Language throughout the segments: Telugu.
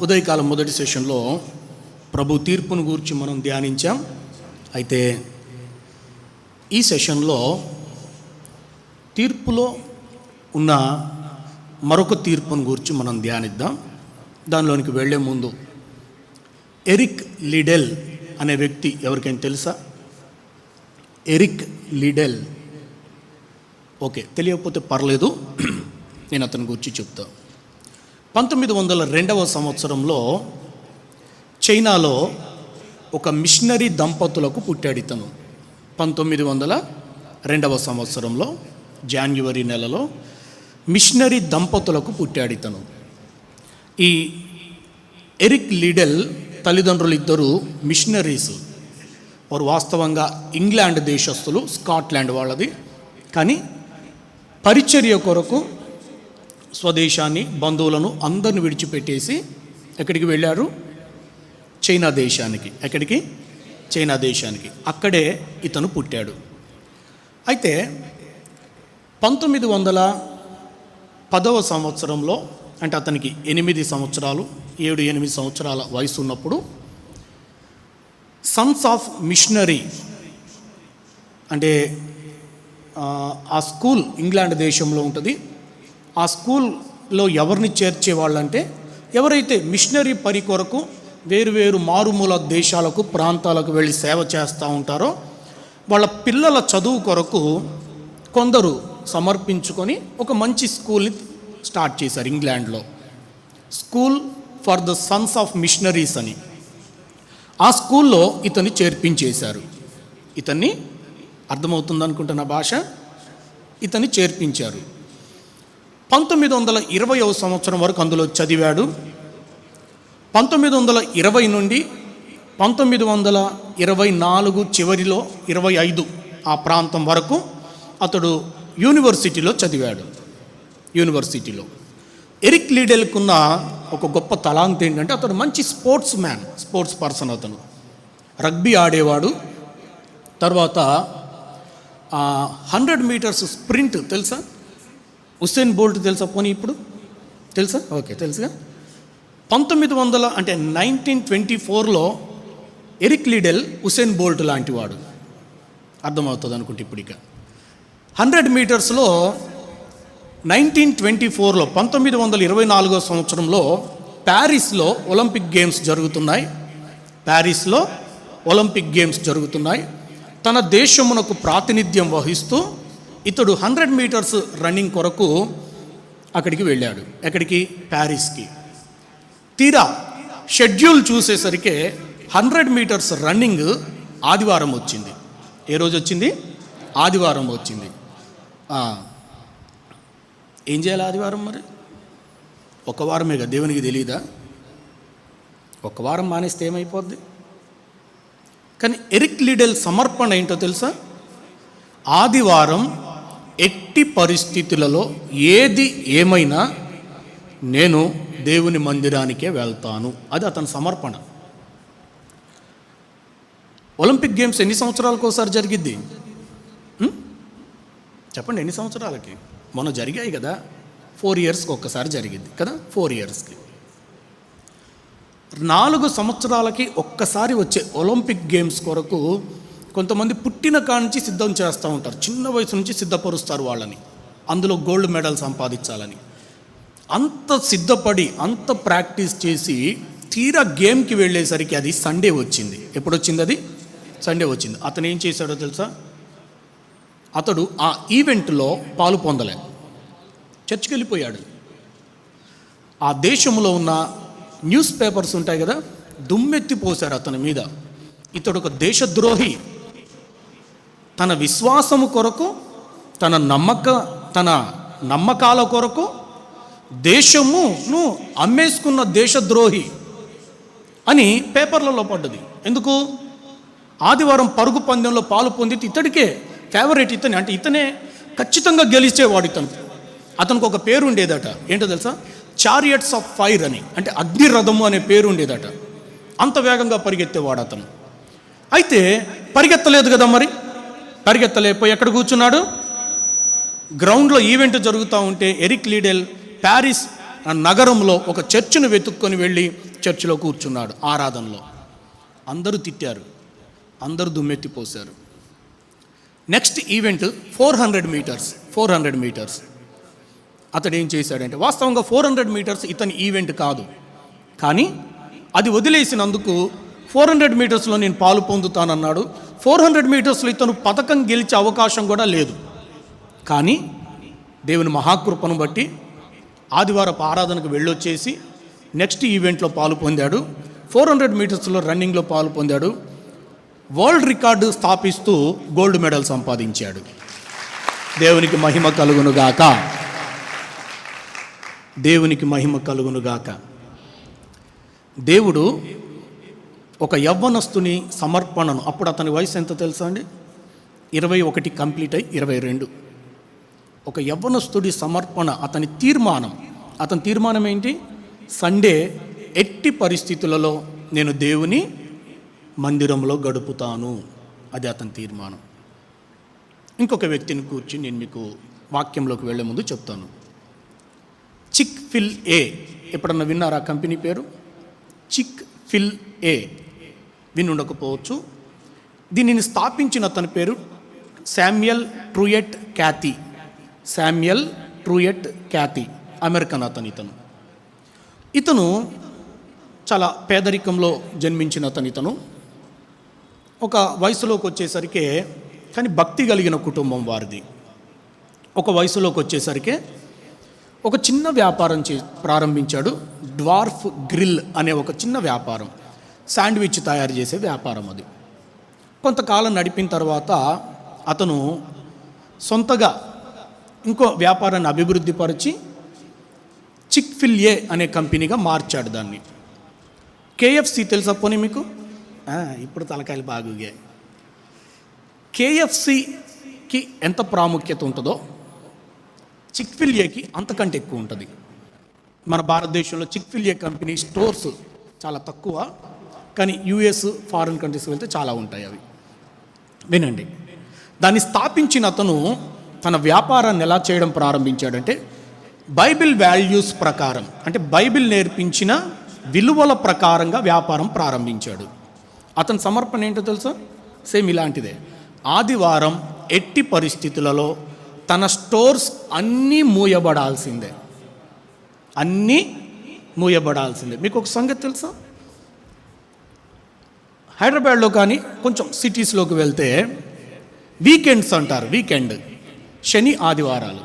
ఉదయకాలం మొదటి సెషన్లో ప్రభు తీర్పును గురించి మనం ధ్యానించాం. అయితే ఈ సెషన్లో తీర్పులో ఉన్న మరొక తీర్పును గురించి మనం ధ్యానిద్దాం. దానిలోనికి వెళ్ళే ముందు ఎరిక్ లిడెల్ అనే వ్యక్తి ఎవరికైనా తెలుసా? Eric Liddell. ఓకే, తెలియకపోతే పర్లేదు, నేను అతని గురించి చెప్తా. 1902 సంవత్సరంలో చైనాలో ఒక మిషనరీ దంపతులకు పుట్టాడు ఇతను. 1902 సంవత్సరంలో జాన్యువరి నెలలో మిషనరీ దంపతులకు పుట్టాడు ఇతను. ఈ ఎరిక్ లిడెల్ తల్లిదండ్రులు ఇద్దరు మిషనరీస్. వారు వాస్తవంగా ఇంగ్లాండ్ దేశస్తులు, స్కాట్లాండ్ వాళ్ళది. కానీ పరిచర్య కొరకు స్వదేశాన్ని, బంధువులను అందరిని విడిచిపెట్టేసి ఎక్కడికి వెళ్ళారు? చైనా దేశానికి. ఎక్కడికి? చైనా దేశానికి. అక్కడే ఇతను పుట్టాడు. అయితే 1910 సంవత్సరంలో, అంటే అతనికి 8 సంవత్సరాలు 7-8 సంవత్సరాల వయసు ఉన్నప్పుడు సన్స్ ఆఫ్ మిషనరీ అంటే ఆ స్కూల్ ఇంగ్లాండ్ దేశంలో ఉంటుంది. ఆ స్కూల్లో ఎవరిని చేర్చేవాళ్ళంటే ఎవరైతే మిషనరీ పని కొరకు వేరు మారుమూల దేశాలకు, ప్రాంతాలకు వెళ్ళి సేవ చేస్తూ ఉంటారో వాళ్ళ పిల్లల చదువు కొరకు కొందరు సమర్పించుకొని ఒక మంచి స్కూల్ని స్టార్ట్ చేశారు ఇంగ్లాండ్లో. School for the sons of missionaries అని. ఆ స్కూల్లో ఇతన్ని చేర్పించేశారు. ఇతన్ని అర్థమవుతుంది అనుకుంటున్న భాష. ఇతన్ని చేర్పించారు. 1920 సంవత్సరం వరకు అందులో చదివాడు. 1920 నుండి 1924 చివరిలో 25 ఆ ప్రాంతం వరకు అతడు యూనివర్సిటీలో చదివాడు. యూనివర్సిటీలో ఎరిక్ లిడెల్కున్న ఒక గొప్ప తలాంత్ ఏంటంటే అతడు మంచి స్పోర్ట్స్ పర్సన్. అతను రగ్బీ ఆడేవాడు. తర్వాత 100 మీటర్స్ స్ప్రింట్ తెలుసా? ఉసేన్ బోల్ట్ తెలుసా? పోనీ ఇప్పుడు తెలుసా? ఓకే, తెలుసుగా. 1924లో ఎరిక్ లిడెల్ ఉసేన్ బోల్ట్ లాంటి వాడు. అర్థమవుతుంది అనుకుంటే ఇప్పుడు. ఇక 100 మీటర్స్లో 1924లో 1924 సంవత్సరంలో ప్యారిస్లో ఒలింపిక్ గేమ్స్ జరుగుతున్నాయి. తన దేశమునకు ప్రాతినిధ్యం వహిస్తూ ఇతడు 100 మీటర్స్ రన్నింగ్ కొరకు అక్కడికి వెళ్ళాడు. ఎక్కడికి? ప్యారిస్కి. తీరా షెడ్యూల్ చూసేసరికి 100 మీటర్స్ రన్నింగ్ ఆదివారం వచ్చింది. ఏ రోజు వచ్చింది? ఆదివారం వచ్చింది. ఏం చేయాలి ఆదివారం? మరి ఒక వారమే కదా, దేవునికి తెలియదా? ఒక వారం మానేస్తే ఏమైపోద్ది? కానీ ఎరిక్ లిడెల్ సమర్పణ ఏంటో తెలుసా? ఆదివారం ఎట్టి పరిస్థితులలో ఏది ఏమైనా నేను దేవుని మందిరానికే వెళ్తాను. అది అతని సమర్పణ. ఒలింపిక్ గేమ్స్ ఎన్ని సంవత్సరాలకు ఒకసారి జరిగిద్ది? చెప్పండి, ఎన్ని సంవత్సరాలకి? మొన్న జరిగాయి కదా, 4 ఇయర్స్కి ఒక్కసారి జరిగింది కదా. 4 ఇయర్స్కి 4 సంవత్సరాలకి ఒక్కసారి వచ్చే ఒలింపిక్ గేమ్స్ కొరకు కొంతమంది పుట్టిన కాడి నుంచి సిద్ధం చేస్తూ ఉంటారు. చిన్న వయసు నుంచి సిద్ధపరుస్తారు వాళ్ళని, అందులో గోల్డ్ మెడల్ సంపాదించాలని. అంత సిద్ధపడి అంత ప్రాక్టీస్ చేసి తీరా గేమ్కి వెళ్ళేసరికి అది సండే వచ్చింది. ఎప్పుడు వచ్చింది? అది సండే వచ్చింది. అతను ఏం చేశాడో తెలుసా? అతడు ఆ ఈవెంట్లో పాలు పొందలే, చర్చికి వెళ్ళిపోయాడు. ఆ దేశంలో ఉన్న న్యూస్ పేపర్స్ ఉంటాయి కదా, దుమ్మెత్తిపోశారు అతని మీద. ఇతడు ఒక దేశద్రోహి. తన విశ్వాసము కొరకు, తన నమ్మకాల కొరకు దేశమును అమ్మేసుకున్న దేశద్రోహి అని పేపర్లలో పడ్డది. ఎందుకు? ఆదివారం పరుగు పందెంలో పాలు పొందితే ఇతడికే ఫేవరెట్. అంటే ఇతనే ఖచ్చితంగా గెలిచేవాడు. అతనికి ఒక పేరు ఉండేదట. ఏంటో తెలుసా? చారియట్స్ ఆఫ్ ఫైర్ అని, అంటే అగ్ని రథము అనే పేరు ఉండేదట. అంత వేగంగా పరిగెత్తేవాడు అతను. అయితే పరిగెత్తలేదు కదా, మరి పరిగెత్తలేకపోయి ఎక్కడ కూర్చున్నాడు? గ్రౌండ్లో ఈవెంట్ జరుగుతూ ఉంటే ఎరిక్ లిడెల్ ప్యారిస్ ఆ నగరంలో ఒక చర్చిని వెతుక్కొని వెళ్ళి చర్చిలో కూర్చున్నాడు ఆరాధనలో. అందరూ తిట్టారు, అందరూ దుమ్మెత్తిపోశారు. Next event 400 metres. అతడు ఏం చేశాడంటే, వాస్తవంగా 400 మీటర్స్ ఇతని ఈవెంట్ కాదు, కానీ అది వదిలేసినందుకు 400 మీటర్స్లో నేను పాలు పొందుతానన్నాడు. 400 మీటర్స్లో ఇతను పథకం గెలిచే అవకాశం కూడా లేదు. కానీ దేవుని మహాకృపను బట్టి ఆదివారపు ఆరాధనకు వెళ్ళొచ్చేసి నెక్స్ట్ ఈవెంట్లో పాలు పొందాడు. 400 మీటర్స్లో రన్నింగ్లో పాలు పొందాడు. వరల్డ్ రికార్డు స్థాపిస్తూ గోల్డ్ మెడల్ సంపాదించాడు. దేవునికి మహిమ కలుగునుగాక, దేవునికి మహిమ కలుగునుగాక. దేవుడు ఒక యవ్వనస్తుని సమర్పణను, అప్పుడు అతని వయసు ఎంత తెలుసా అండి? 21 కంప్లీట్ అయి 22. ఒక యవ్వనస్తుడి సమర్పణ, అతని తీర్మానం ఏంటి? సండే ఎట్టి పరిస్థితులలో నేను దేవుని మందిరంలో గడుపుతాను. అది అతని తీర్మానం. ఇంకొక వ్యక్తిని కూర్చుని నేను మీకు వాక్యంలోకి వెళ్ళే ముందు చెప్తాను. చిక్-ఫిల్-ఏ, ఎప్పుడన్నా విన్నారా కంపెనీ పేరు? చిక్-ఫిల్-ఏ విని ఉండకపోవచ్చు. దీనిని స్థాపించిన అతని పేరు శామ్యుయల్ ట్రూయెట్ క్యాథీ, అమెరికన్ ఇతను చాలా పేదరికంలో జన్మించిన ఇతను ఒక వయసులోకి వచ్చేసరికి, కానీ భక్తి కలిగిన కుటుంబం వారిది. ఒక వయసులోకి వచ్చేసరికి ఒక చిన్న వ్యాపారం ప్రారంభించాడు. డ్వార్ఫ్ గ్రిల్ అనే ఒక చిన్న వ్యాపారం, శాండ్విచ్ తయారు చేసే వ్యాపారం. అది కొంతకాలం నడిపిన తర్వాత అతను సొంతగా ఇంకో వ్యాపారాన్ని అభివృద్ధిపరిచి చిక్-ఫిల్-ఏ అనే కంపెనీగా మార్చాడు దాన్ని. కేఎఫ్సి తెలుసా పోనీ మీకు? ఇప్పుడు తలకాయలు బాగుగా. కేఎఫ్సికి ఎంత ప్రాముఖ్యత ఉంటుందో చిక్-ఫిల్-ఏకి అంతకంటే ఎక్కువ ఉంటుంది. మన భారతదేశంలో చిక్-ఫిల్-ఏ కంపెనీ స్టోర్స్ చాలా తక్కువ, కానీ యుఎస్, ఫారిన్ కంట్రీస్కి వెళ్తే చాలా ఉంటాయి అవి. వినండి, దాన్ని స్థాపించిన అతను తన వ్యాపారాన్ని ఎలా చేయడం ప్రారంభించాడంటే, బైబిల్ వాల్యూస్ ప్రకారం, అంటే బైబిల్ నేర్పించిన విలువల ప్రకారంగా వ్యాపారం ప్రారంభించాడు. అతని సమర్పణ ఏంటో తెలుసా? సేమ్ ఇలాంటిదే. ఆదివారం ఎట్టి పరిస్థితులలో తన స్టోర్స్ అన్నీ మూయబడాల్సిందే. మీకు ఒక సంగతి తెలుసా? హైదరాబాద్లో కానీ కొంచెం సిటీస్లోకి వెళ్తే వీకెండ్స్ అంటారు, శని ఆదివారాలు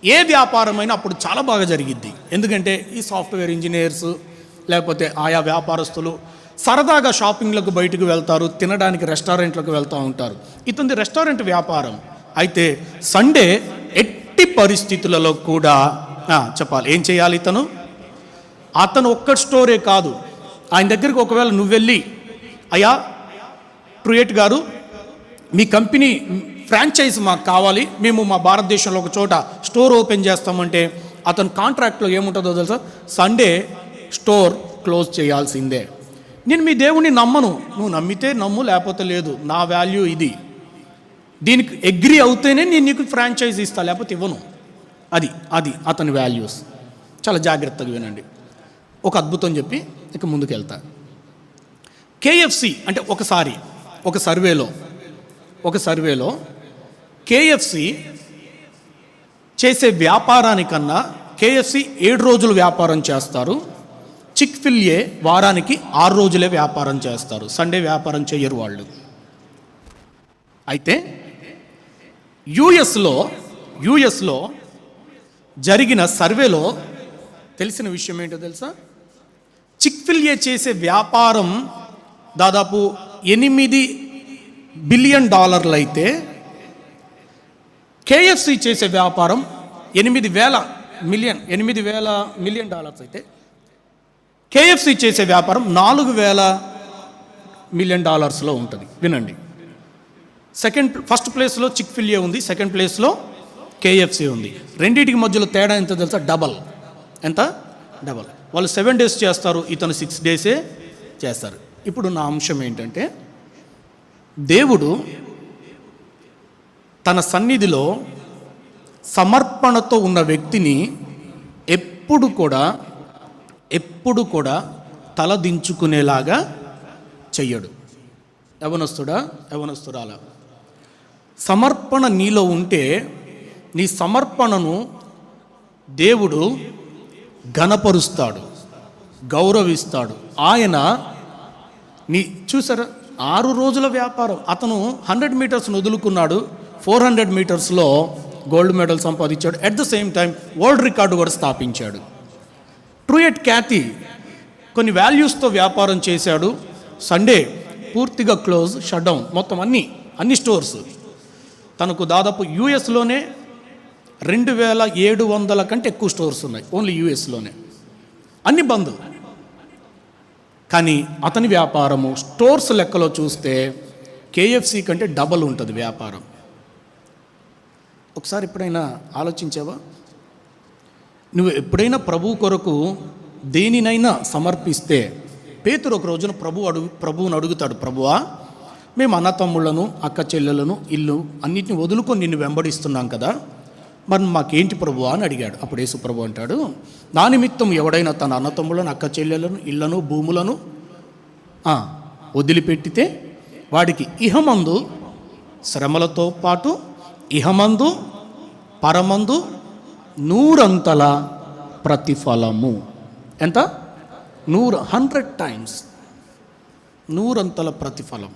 ఏ వ్యాపారమైనా అప్పుడు చాలా బాగా జరిగిద్ది. ఎందుకంటే ఈ సాఫ్ట్వేర్ ఇంజనీర్స్ లేకపోతే ఆయా వ్యాపారస్తులు సరదాగా షాపింగ్లకు బయటకు వెళ్తారు, తినడానికి రెస్టారెంట్లకు వెళ్తూ ఉంటారు. ఇతని రెస్టారెంట్ వ్యాపారం అయితే సండే ఎట్టి పరిస్థితులలో కూడా చెప్పాలి ఏం చేయాలి. అతను ఒక్క స్టోరే కాదు, ఆయన దగ్గరికి ఒకవేళ నువ్వు వెళ్ళి, అయ్యా ట్రూయెట్ గారు, మీ కంపెనీ ఫ్రాంచైజ్ మాకు కావాలి, మేము మా భారతదేశంలో ఒక చోట స్టోర్ ఓపెన్ చేస్తామంటే అతను కాంట్రాక్ట్లో ఏముంటుందో తెలుసా? సండే స్టోర్ క్లోజ్ చేయాల్సిందే. నేను మీ దేవుణ్ణి నమ్మను, నువ్వు నమ్మితే నమ్ము, లేకపోతే లేదు, నా వాల్యూ ఇది, దీనికి అగ్రి అవుతేనే నేను నీకు ఫ్రాంచైజ్ ఇస్తా, లేకపోతే ఇవ్వను. అది అతని వాల్యూస్. చాలా జాగ్రత్తగా వినండి. ఒక అద్భుతం చెప్పి ఇక ముందుకు వెళ్తా. కేఎఫ్సి అంటే ఒక సర్వేలో కేఎఫ్సి చేసే వ్యాపారానికన్నా కేఎఫ్సి 7 రోజులు వ్యాపారం చేస్తారు. చిక్-ఫిల్-ఏ వారానికి 6 రోజులే వ్యాపారం చేస్తారు. సండే వ్యాపారం చేయరు వాళ్ళు. అయితే యుఎస్లో జరిగిన సర్వేలో తెలిసిన విషయం ఏంటో తెలుసా? చిక్-ఫిల్-ఏ చేసే వ్యాపారం దాదాపు $8 బిలియన్ అయితే కేఎఫ్సి చేసే వ్యాపారం $8,000 మిలియన్ అయితే కేఎఫ్సి చేసే వ్యాపారం $4,000 మిలియన్ ఉంటుంది. వినండి, ఫస్ట్ ప్లేస్లో చిక్-ఫిల్-ఏ ఉంది, సెకండ్ ప్లేస్లో కేఎఫ్సి ఉంది. రెండింటికి మధ్యలో తేడా ఎంత తెలుసా? డబల్. వాళ్ళు 7 days చేస్తారు, ఇతను 6 days చేస్తారు. ఇప్పుడు నా అంశం ఏంటంటే, దేవుడు తన సన్నిధిలో సమర్పణతో ఉన్న వ్యక్తిని ఎప్పుడు కూడా తల దించుకునేలాగా చెయ్యడు. యవనస్తురాలా, సమర్పణ నీలో ఉంటే నీ సమర్పణను దేవుడు ఘనపరుస్తాడు, గౌరవిస్తాడు. ఆయన చూసారా, 6 రోజుల వ్యాపారం. అతను 100 మీటర్స్ను వదులుకున్నాడు, 400 మీటర్స్లో గోల్డ్ మెడల్ సంపాదించాడు. At the same time world record కూడా స్థాపించాడు. ట్రూయట్ క్యాథీ కొన్ని వాల్యూస్తో వ్యాపారం చేశాడు. సండే పూర్తిగా క్లోజ్, షట్ డౌన్, మొత్తం అన్ని స్టోర్స్. తనకు దాదాపు యూఎస్లోనే 2700 కంటే ఎక్కువ స్టోర్స్ ఉన్నాయి, ఓన్లీ యూఎస్లోనే. అన్ని బంద్. కానీ అతని వ్యాపారము స్టోర్స్ లెక్కలో చూస్తే కేఎఫ్సి కంటే డబల్ ఉంటుంది వ్యాపారం. ఒకసారి ఎప్పుడైనా ఆలోచించావా? నువ్వు ఎప్పుడైనా ప్రభు కొరకు దేనినైనా సమర్పిస్తే, పేతురు ఒక రోజున ప్రభువుని అడుగుతాడు, ప్రభువా, మేము అన్న తమ్ముళ్ళను, అక్క చెల్లెలను, ఇల్లు అన్నిటిని వదులుకొని నిన్ను వెంబడిస్తున్నాం కదా, మరి మాకేంటి ప్రభువా అని అడిగాడు. అప్పుడు యేసు ప్రభు అంటాడు, నా నిమిత్తం ఎవడైనా తన అన్న తమ్ముళ్ళను, అక్క చెల్లెలను, ఇళ్లను, భూములను వదిలిపెట్టితే వాడికి ఇహమందు శ్రమలతో పాటు ఇహమందు పరమందు 100 ప్రతిఫలము. ఎంత? 100 టైమ్స్ 100 ప్రతిఫలం.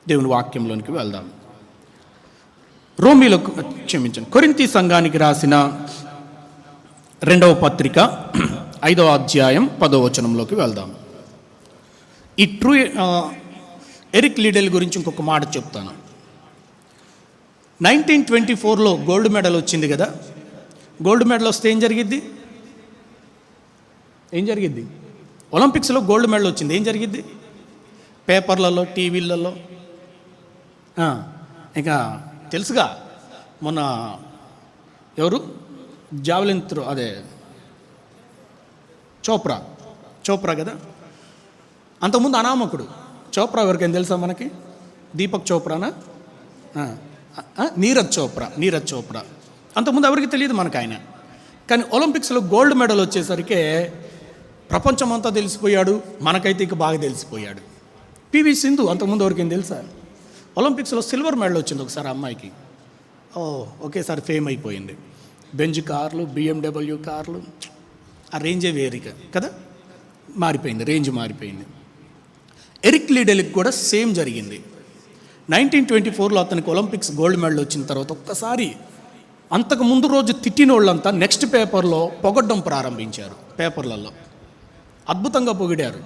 దేవుని వాక్యంలోనికి వెళ్దాం. కొరింథీ సంఘానికి రాసిన 2వ పత్రిక 5వ అధ్యాయం 10వ వచనంలోకి వెళ్దాం. ఈ ఎరిక్ లిడెల్ గురించి ఇంకొక మాట చెప్తాను. 1924లో గోల్డ్ మెడల్ వచ్చింది కదా. గోల్డ్ మెడల్ వస్తే ఏం జరిగిద్ది? ఒలింపిక్స్లో గోల్డ్ మెడల్ వచ్చింది, ఏం జరిగిద్ది? పేపర్లలో, టీవీలలో. ఇక తెలుసుగా, మొన్న ఎవరు జావెలిన్ త్రో, అదే చోప్రా కదా. అంతకుముందు అనామకుడు చోప్రా ఎవరికైనా తెలుసా మనకి? దీపక్ చోప్రానా? నీరజ్ చోప్రా. అంతకుముందు ఎవరికి తెలియదు మనకు ఆయన. కానీ ఒలింపిక్స్లో గోల్డ్ మెడల్ వచ్చేసరికి ప్రపంచం అంతా తెలిసిపోయాడు, మనకైతే ఇక బాగా తెలిసిపోయాడు. పివి సింధు అంతకుముందు ఎవరికైనా తెలుసా? ఒలింపిక్స్లో సిల్వర్ మెడల్ వచ్చింది ఒకసారి అమ్మాయికి. ఒకేసారి ఫేమ్ అయిపోయింది. బెంజ్ కార్లు, BMW కార్లు, ఆ రేంజే వేరిక కదా, రేంజ్ మారిపోయింది. ఎరిక్ లిడెల్కి కూడా సేమ్ జరిగింది. 1924లో అతనికి ఒలింపిక్స్ గోల్డ్ మెడల్ వచ్చిన తర్వాత ఒక్కసారి అంతకు ముందు రోజు తిట్టిన వాళ్ళంతా నెక్స్ట్ పేపర్లో పొగడ్డం ప్రారంభించారు. పేపర్లలో అద్భుతంగా పొగిడారు.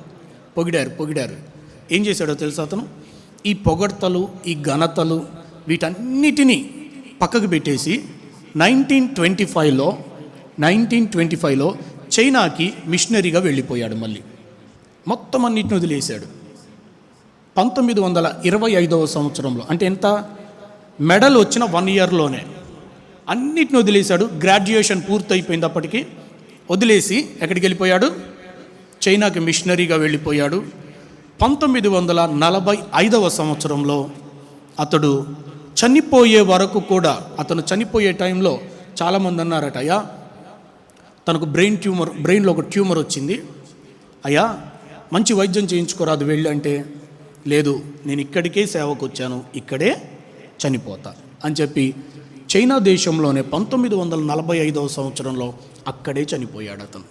ఏం చేశాడో తెలుసా అతను? ఈ పొగడ్తలు, ఈ ఘనతలు, వీటన్నిటినీ పక్కకు పెట్టేసి 1925లో చైనాకి మిషనరీగా వెళ్ళిపోయాడు. మళ్ళీ మొత్తం అన్నిటిని వదిలేశాడు. 1925వ సంవత్సరంలో, అంటే ఎంత, మెడల్ వచ్చిన 1 ఇయర్లోనే అన్నిటిని వదిలేశాడు. గ్రాడ్యుయేషన్ పూర్తయిపోయింది అప్పటికి. వదిలేసి ఎక్కడికి వెళ్ళిపోయాడు? చైనాకి మిషనరీగా వెళ్ళిపోయాడు. 1945వ సంవత్సరంలో అతడు చనిపోయే వరకు కూడా, అతను చనిపోయే టైంలో చాలామంది అన్నారట, అయ్యా తనకు బ్రెయిన్లో ఒక ట్యూమర్ వచ్చింది, అయ్యా మంచి వైద్యం చేయించుకోరాదు వెళ్ళి అంటే, లేదు నేను ఇక్కడికే సేవకు వచ్చాను, ఇక్కడే చనిపోతా అని చెప్పి చైనా దేశంలోనే 1945వ సంవత్సరంలో అక్కడే చనిపోయాడు అతను.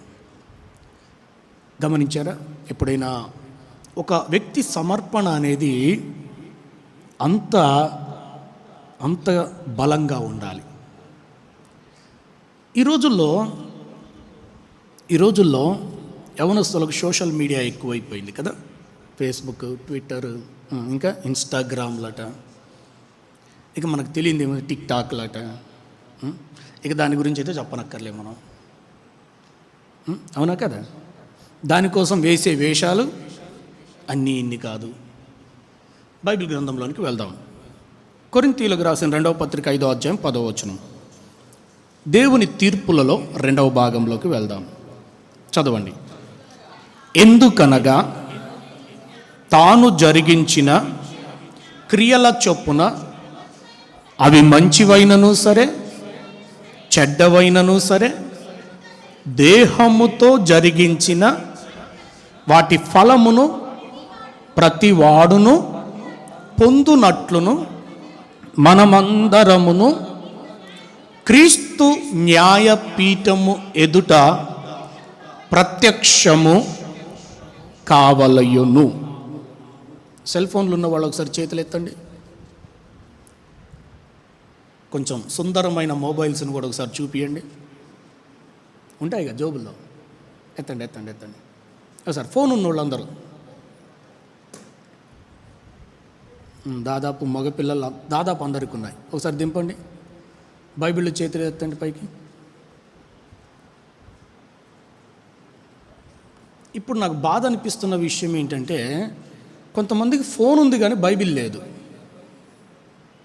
గమనించారా? ఎప్పుడైనా ఒక వ్యక్తి సమర్పణ అనేది అంత బలంగా ఉండాలి. ఈ రోజుల్లో యవనస్తులకు సోషల్ మీడియా ఎక్కువైపోయింది కదా. ఫేస్బుక్, ట్విట్టర్, ఇంకా ఇన్స్టాగ్రామ్లట, ఇక మనకు తెలియదు ఏమో టిక్టాక్లట. ఇక దాని గురించి అయితే చెప్పనక్కర్లే మనం, అవునా కదా. దానికోసం వేసే వేషాలు ఇన్ని కాదు. బైబిల్ గ్రంథంలోనికి వెళ్దాం. కొరింథీయులకు రాసిన 2వ పత్రిక 5వ అధ్యాయం 10వ వచనం. దేవుని తీర్పులలో 2వ భాగంలోకి వెళ్దాం. చదవండి. ఎందుకనగా తాను జరిగించిన క్రియల చొప్పున అవి మంచివైనను సరే, చెడ్డవైనను సరే, దేహముతో జరిగించిన వాటి ఫలమును ప్రతి వాడును పొందునట్లును మనమందరమును క్రీస్తు న్యాయపీఠము ఎదుట ప్రత్యక్షము కావలయును. సెల్ ఫోన్లు ఉన్న వాళ్ళు ఒకసారి చేతులు ఎత్తండి. కొంచెం సుందరమైన మొబైల్స్ని కూడా ఒకసారి చూపియండి. ఉంటాయి కదా జోబుల్లో, ఎత్తండి ఎత్తండి ఎత్తండి. ఒకసారి ఫోన్ ఉన్న వాళ్ళందరూ, దాదాపు మగపిల్లలు దాదాపు అందరికి ఉన్నాయి. ఒకసారి దింపండి. బైబిల్ చేతులు ఎత్తండి పైకి. ఇప్పుడు నాకు బాధ అనిపిస్తున్న విషయం ఏంటంటే, కొంతమందికి ఫోన్ ఉంది కానీ బైబిల్ లేదు.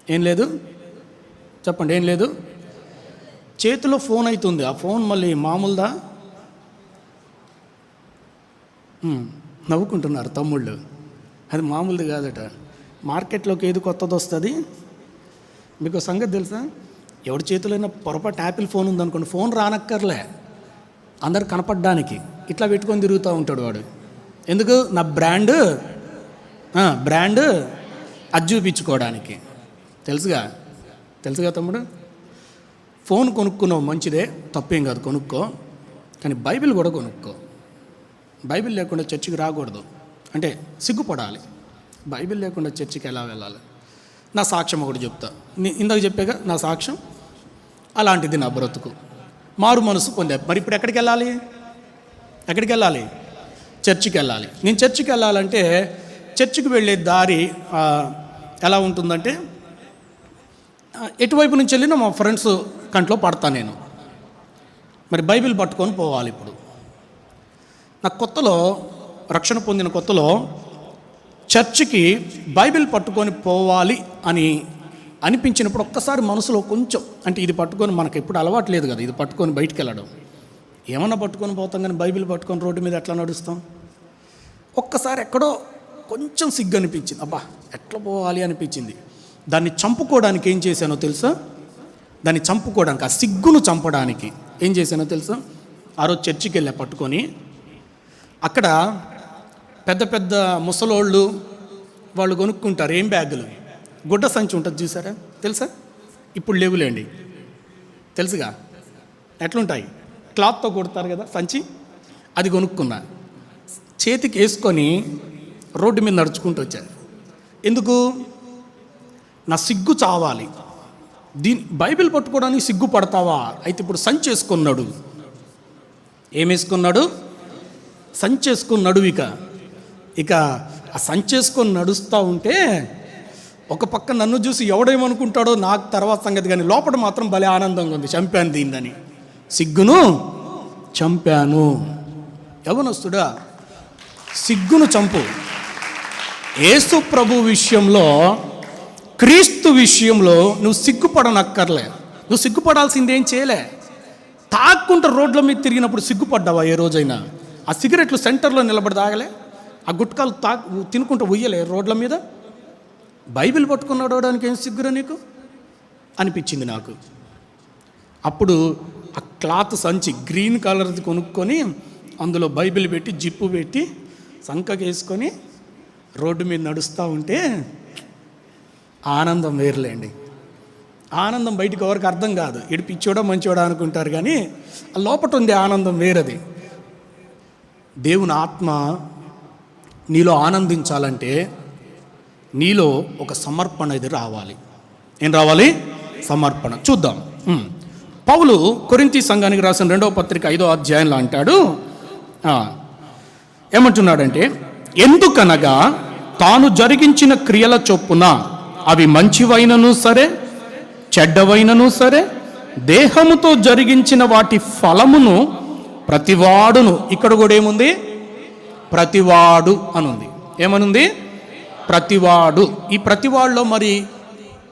ఏం లేదు చెప్పండి, ఏం లేదు? చేతిలో ఫోన్ అవుతుంది. ఆ ఫోన్ మళ్ళీ మామూలుదా? నవ్వుకుంటున్నారు తమ్ముళ్ళు. అది మామూలుది కాదట. మార్కెట్లోకి ఏది కొత్తది వస్తుంది. మీకు సంగతి తెలుసా? ఎవరి చేతిలో పొరపాటు యాపిల్ ఫోన్ ఉందనుకోండి, ఫోన్ రానక్కర్లే, అందరు కనపడడానికి ఇట్లా పెట్టుకొని తిరుగుతూ ఉంటాడు వాడు. ఎందుకు? నా బ్రాండ్ అది చూపించుకోవడానికి. తెలుసుగా తమ్ముడు. ఫోన్ కొనుక్కున్నావు, మంచిదే, తప్పేం కాదు, కొనుక్కో. కానీ బైబిల్ కూడా కొనుక్కో. బైబిల్ లేకుండా చర్చికి రాకూడదు. అంటే సిగ్గుపడాలి. బైబిల్ లేకుండా చర్చికి ఎలా వెళ్ళాలి? నా సాక్ష్యం ఒకటి చెప్తా. ఇందాక చెప్పాగా నా సాక్ష్యం. అలాంటిది నా బ్రతుకు. మారు మనసు పొందా. మరి ఇప్పుడు ఎక్కడికి వెళ్ళాలి? చర్చికి వెళ్ళాలి. నేను చర్చికి వెళ్ళాలంటే చర్చికి వెళ్ళే దారి ఎలా ఉంటుందంటే, ఎటువైపు నుంచి వెళ్ళినా మా ఫ్రెండ్స్ కంట్లో పడతా నేను. మరి బైబిల్ పట్టుకొని పోవాలి. ఇప్పుడు నాకు కొత్తలో, రక్షణ పొందిన కొత్తలో చర్చికి బైబిల్ పట్టుకొని పోవాలి అని అనిపించినప్పుడు ఒక్కసారి మనసులో కొంచెం, అంటే ఇది పట్టుకొని మనకు ఎప్పుడు అలవాటు లేదు కదా, ఇది పట్టుకొని బయటికి వెళ్ళడం. ఏమన్నా పట్టుకొని పోతాం కానీ బైబిల్ పట్టుకొని రోడ్డు మీద ఎట్లా నడుస్తాం? ఒక్కసారి ఎక్కడో కొంచెం సిగ్గు అనిపించింది. అబ్బా ఎట్లా పోవాలి అనిపించింది. దాన్ని చంపుకోవడానికి ఏం చేశానో తెలుసా? దాన్ని చంపుకోవడానికి, ఆ సిగ్గును చంపడానికి ఏం చేశానో తెలుసా? ఆ రోజు చర్చికి వెళ్ళా పట్టుకొని. అక్కడ పెద్ద పెద్ద ముసలోళ్ళు వాళ్ళు కొనుక్కుంటారు. ఏం బ్యాగులు? గుడ్డ సంచి ఉంటుంది చూసారా? తెలుసా? ఇప్పుడు లేవులేండి, తెలుసుగా ఎట్లుంటాయి, క్లాత్తో కొడతారు కదా సంచి. అది కొనుక్కున్నా, చేతికి వేసుకొని రోడ్డు మీద నడుచుకుంటూ వచ్చాను. ఎందుకు? నా సిగ్గు చావాలి. బైబిల్ పట్టుకోవడానికి సిగ్గుపడతావా? అయితే ఇప్పుడు సంచి వేసుకున్నాడు. ఏమేసుకున్నాడు? సంచి వేసుకున్నాడు. ఇక ఆ సంచి వేసుకొని నడుస్తూ ఉంటే ఒక పక్క నన్ను చూసి ఎవడేమనుకుంటాడో నాకు తర్వాత సంగతి, కానీ లోపల మాత్రం భలే ఆనందంగా ఉంది. చంపాను దీన్ని, సిగ్గును చంపాను. యవనస్తుడా, సిగ్గును చంపు. యేసు ప్రభు విషయంలో, క్రీస్తు విషయంలో నువ్వు సిగ్గుపడనక్కర్లే. నువ్వు సిగ్గుపడాల్సింది ఏం చేయలే. తాక్కుంటూ రోడ్ల మీద తిరిగినప్పుడు సిగ్గుపడ్డావా ఏ రోజైనా? ఆ సిగరెట్లు సెంటర్లో నిలబడి తాగలే? ఆ గుట్కాలు తినుకుంటూ ఉయ్యలే రోడ్ల మీద? బైబిల్ పట్టుకుని నడవడానికి ఏం సిగ్గురా నీకు అనిపించింది నాకు. అప్పుడు ఆ క్లాత్ సంచి గ్రీన్ కలర్ది కొనుక్కొని అందులో బైబిల్ పెట్టి, జిప్పు పెట్టి, సంకకి వేసుకొని రోడ్డు మీద నడుస్తూ ఉంటే ఆనందం వేరులేండి. ఆనందం బయటికి ఎవరికి అర్థం కాదు. ఇటు పిచ్చోడా మంచోడా అనుకుంటారు, కానీ ఆ లోపట ఉంది ఆనందం వేరది. దేవుని ఆత్మ నీలో ఆనందించాలంటే నీలో ఒక సమర్పణ ఇది రావాలి. ఏం రావాలి? సమర్పణ. చూద్దాం. పౌలు కొరింథీ సంఘానికి రాసిన 2వ పత్రిక 5వ అధ్యాయంలో అంటాడు, ఏమంటున్నాడంటే, ఎందుకనగా తాను జరిగించిన క్రియల చొప్పున అవి మంచివైనను సరే చెడ్డవైనను సరే దేహముతో జరిగించిన వాటి ఫలమును ప్రతివాడును, ఇక్కడ కూడా ఏముంది? ప్రతివాడు అనుంది. ఏమనుంది? ప్రతివాడు. ఈ ప్రతివాడులో మరి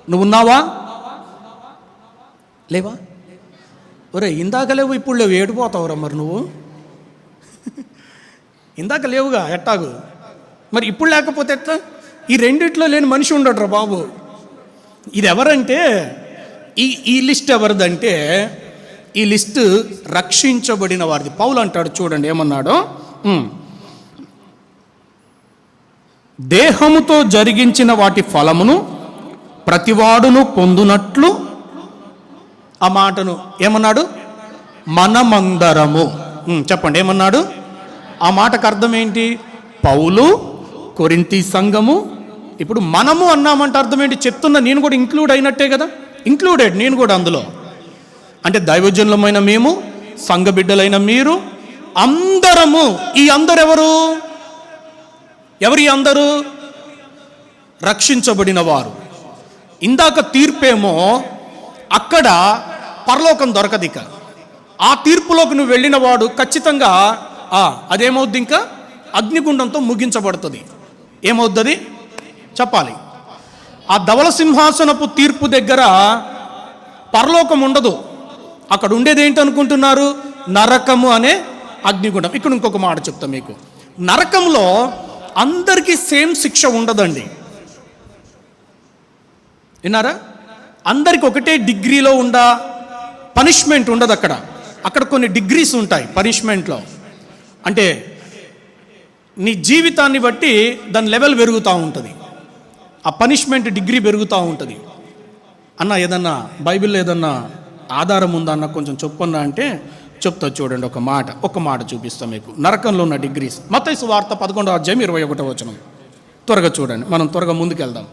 నువ్వు ఉన్నావా? లేవా? ఒరే ఇందాక లేవు, ఇప్పుడు లేవు, ఏడిపోతావురా మరి నువ్వు? ఇందాక లేవుగా ఎట్టాగు, మరి ఇప్పుడు లేకపోతే ఎట్లా? ఈ రెండిట్లో లేని మనిషి ఉండడురా బాబు. ఇది ఎవరంటే, ఈ లిస్ట్ ఎవరిదంటే ఈ లిస్ట్ రక్షించబడిన వారిది. పౌలు అంటాడు చూడండి ఏమన్నాడో, దేహముతో జరిగించిన వాటి ఫలమును ప్రతివాడును పొందునట్లు, ఆ మాటను ఏమన్నాడు, మనమందరము. చెప్పండి ఏమన్నాడు? ఆ మాటకు అర్థం ఏంటి? పౌలు, కొరింథీ సంఘము. ఇప్పుడు మనము అన్నామంటే అర్థం ఏంటి? చెప్తున్నా నేను కూడా ఇంక్లూడ్ అయినట్టే కదా, ఇంక్లూడెడ్ నేను కూడా అందులో. అంటే దైవజనులమైన మేము, సంఘ బిడ్డలైన మీరు, అందరము. ఈ అందరు ఎవరు? ఎవరి అందరూ? రక్షించబడిన వారు. ఇందాక తీర్పేమో అక్కడ పరలోకం దొరకదు. ఇక ఆ తీర్పులోకి నువ్వు వెళ్ళిన వాడు ఖచ్చితంగా అదేమవుద్ది, ఇంకా అగ్నిగుండంతో ముగించబడుతుంది. ఏమవుద్ది చెప్పాలి. ఆ ధవల సింహాసనపు తీర్పు దగ్గర పరలోకం ఉండదు. అక్కడ ఉండేది ఏంటి అనుకుంటున్నారు? నరకము అనే అగ్నిగుండం. ఇక్కడ ఇంకొక మాట చెప్తా మీకు. నరకంలో అందరికీ సేమ్ శిక్ష ఉండదండి. విన్నారా? అందరికి ఒకటే డిగ్రీలో పనిష్మెంట్ ఉండదు. అక్కడ కొన్ని డిగ్రీస్ ఉంటాయి పనిష్మెంట్లో. అంటే నీ జీవితాన్ని బట్టి దాని లెవెల్ పెరుగుతూ ఉంటుంది, ఆ పనిష్మెంట్ డిగ్రీ పెరుగుతూ ఉంటుంది. అన్న ఏదన్నా బైబిల్లో ఏదన్నా ఆధారం ఉందా అన్న కొంచెం చెప్పన్నా అంటే చెప్తా చూడండి. ఒక మాట చూపిస్తాం మీకు, నరకంలో ఉన్న డిగ్రీస్. మత్తయి సువార్త 11వ అధ్యాయం 21వ వచనం. త్వరగా చూడండి, మనం త్వరగా ముందుకెళ్దాం.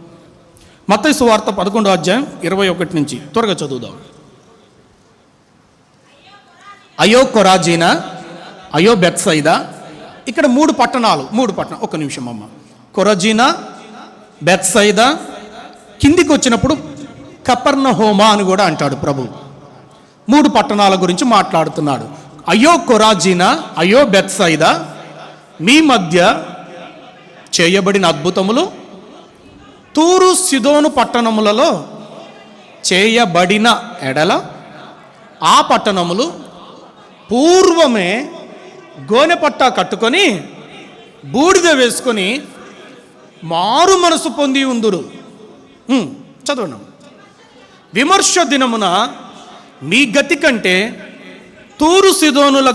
మత్తయి సువార్త 11వ అధ్యాయం 21 నుంచి త్వరగా చదువుదాం. అయ్యో కొరాజీనా, అయ్యో బెత్సైదా. ఇక్కడ మూడు పట్టణాలు. ఒక్క నిమిషం అమ్మ. కొరాజీనా, బెత్సైదా, కిందికి వచ్చినప్పుడు కపెర్నహూమ అని కూడా అంటాడు ప్రభు. 3 పట్టణాల గురించి మాట్లాడుతున్నాడు. అయ్యో కొరాజీనా, అయ్యో బెత్సైదా, మీ మధ్య చేయబడిన అద్భుతములు తూరు సిదోను పట్టణములలో చేయబడిన ఎడల ఆ పట్టణములు పూర్వమే గోనె పట్టా కట్టుకొని బూడిద వేసుకొని మారు మనసు పొంది ఉందురు. చదవండి. విమర్శ దినమున మీ గతి కంటే తూరు సిదోనుల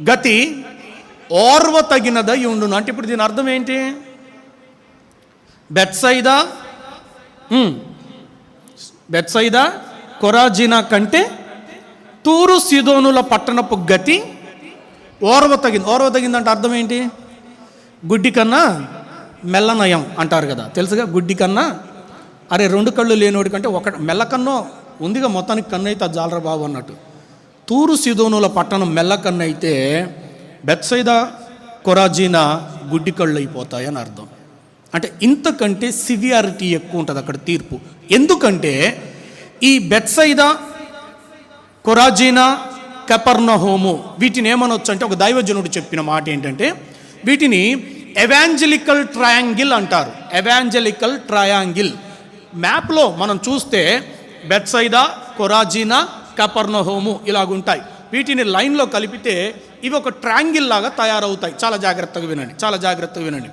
గతి ఓర్వ తగినదై ఉండును. అంటే ఇప్పుడు దీని అర్థం ఏంటి? బెత్సైదా కొరాజీనా కంటే తూరు సిదోనుల పట్టణపు గతి ఓర్వ తగిందంటే అర్థం ఏంటి? గుడ్డి కన్నా మెల్లనయం అంటారు కదా, తెలుసుగా. గుడ్డి కన్నా, అరే 2 కళ్ళు లేనివాడి కంటే మెల్లకన్నో ఉందిగా, మొత్తానికి కన్ను అయితే అది జాలరా బాబు అన్నట్టు. తూరు సిదోనుల పట్టణం మెల్లకన్ను అయితే బెత్సైదా కొరాజీనా గుడ్డి కళ్ళు అయిపోతాయి అని అర్థం. అంటే ఇంతకంటే సివియారిటీ ఎక్కువ ఉంటుంది అక్కడ తీర్పు. ఎందుకంటే ఈ బెత్సైదా, కొరాజీనా, కపెర్నహూము వీటిని ఏమనొచ్చు అంటే, ఒక దైవజనుడు చెప్పిన మాట ఏంటంటే, వీటిని ఎవాంజలికల్ ట్రయాంగిల్ అంటారు. Evangelical triangle. మ్యాప్లో మనం చూస్తే బెత్సైదా, కొరాజీనా, కపెర్నహూము ఇలాగుంటాయి. వీటిని లైన్లో కలిపితే ఇవి ఒక ట్రయాంగిల్ లాగా తయారవుతాయి. చాలా జాగ్రత్తగా వినండి.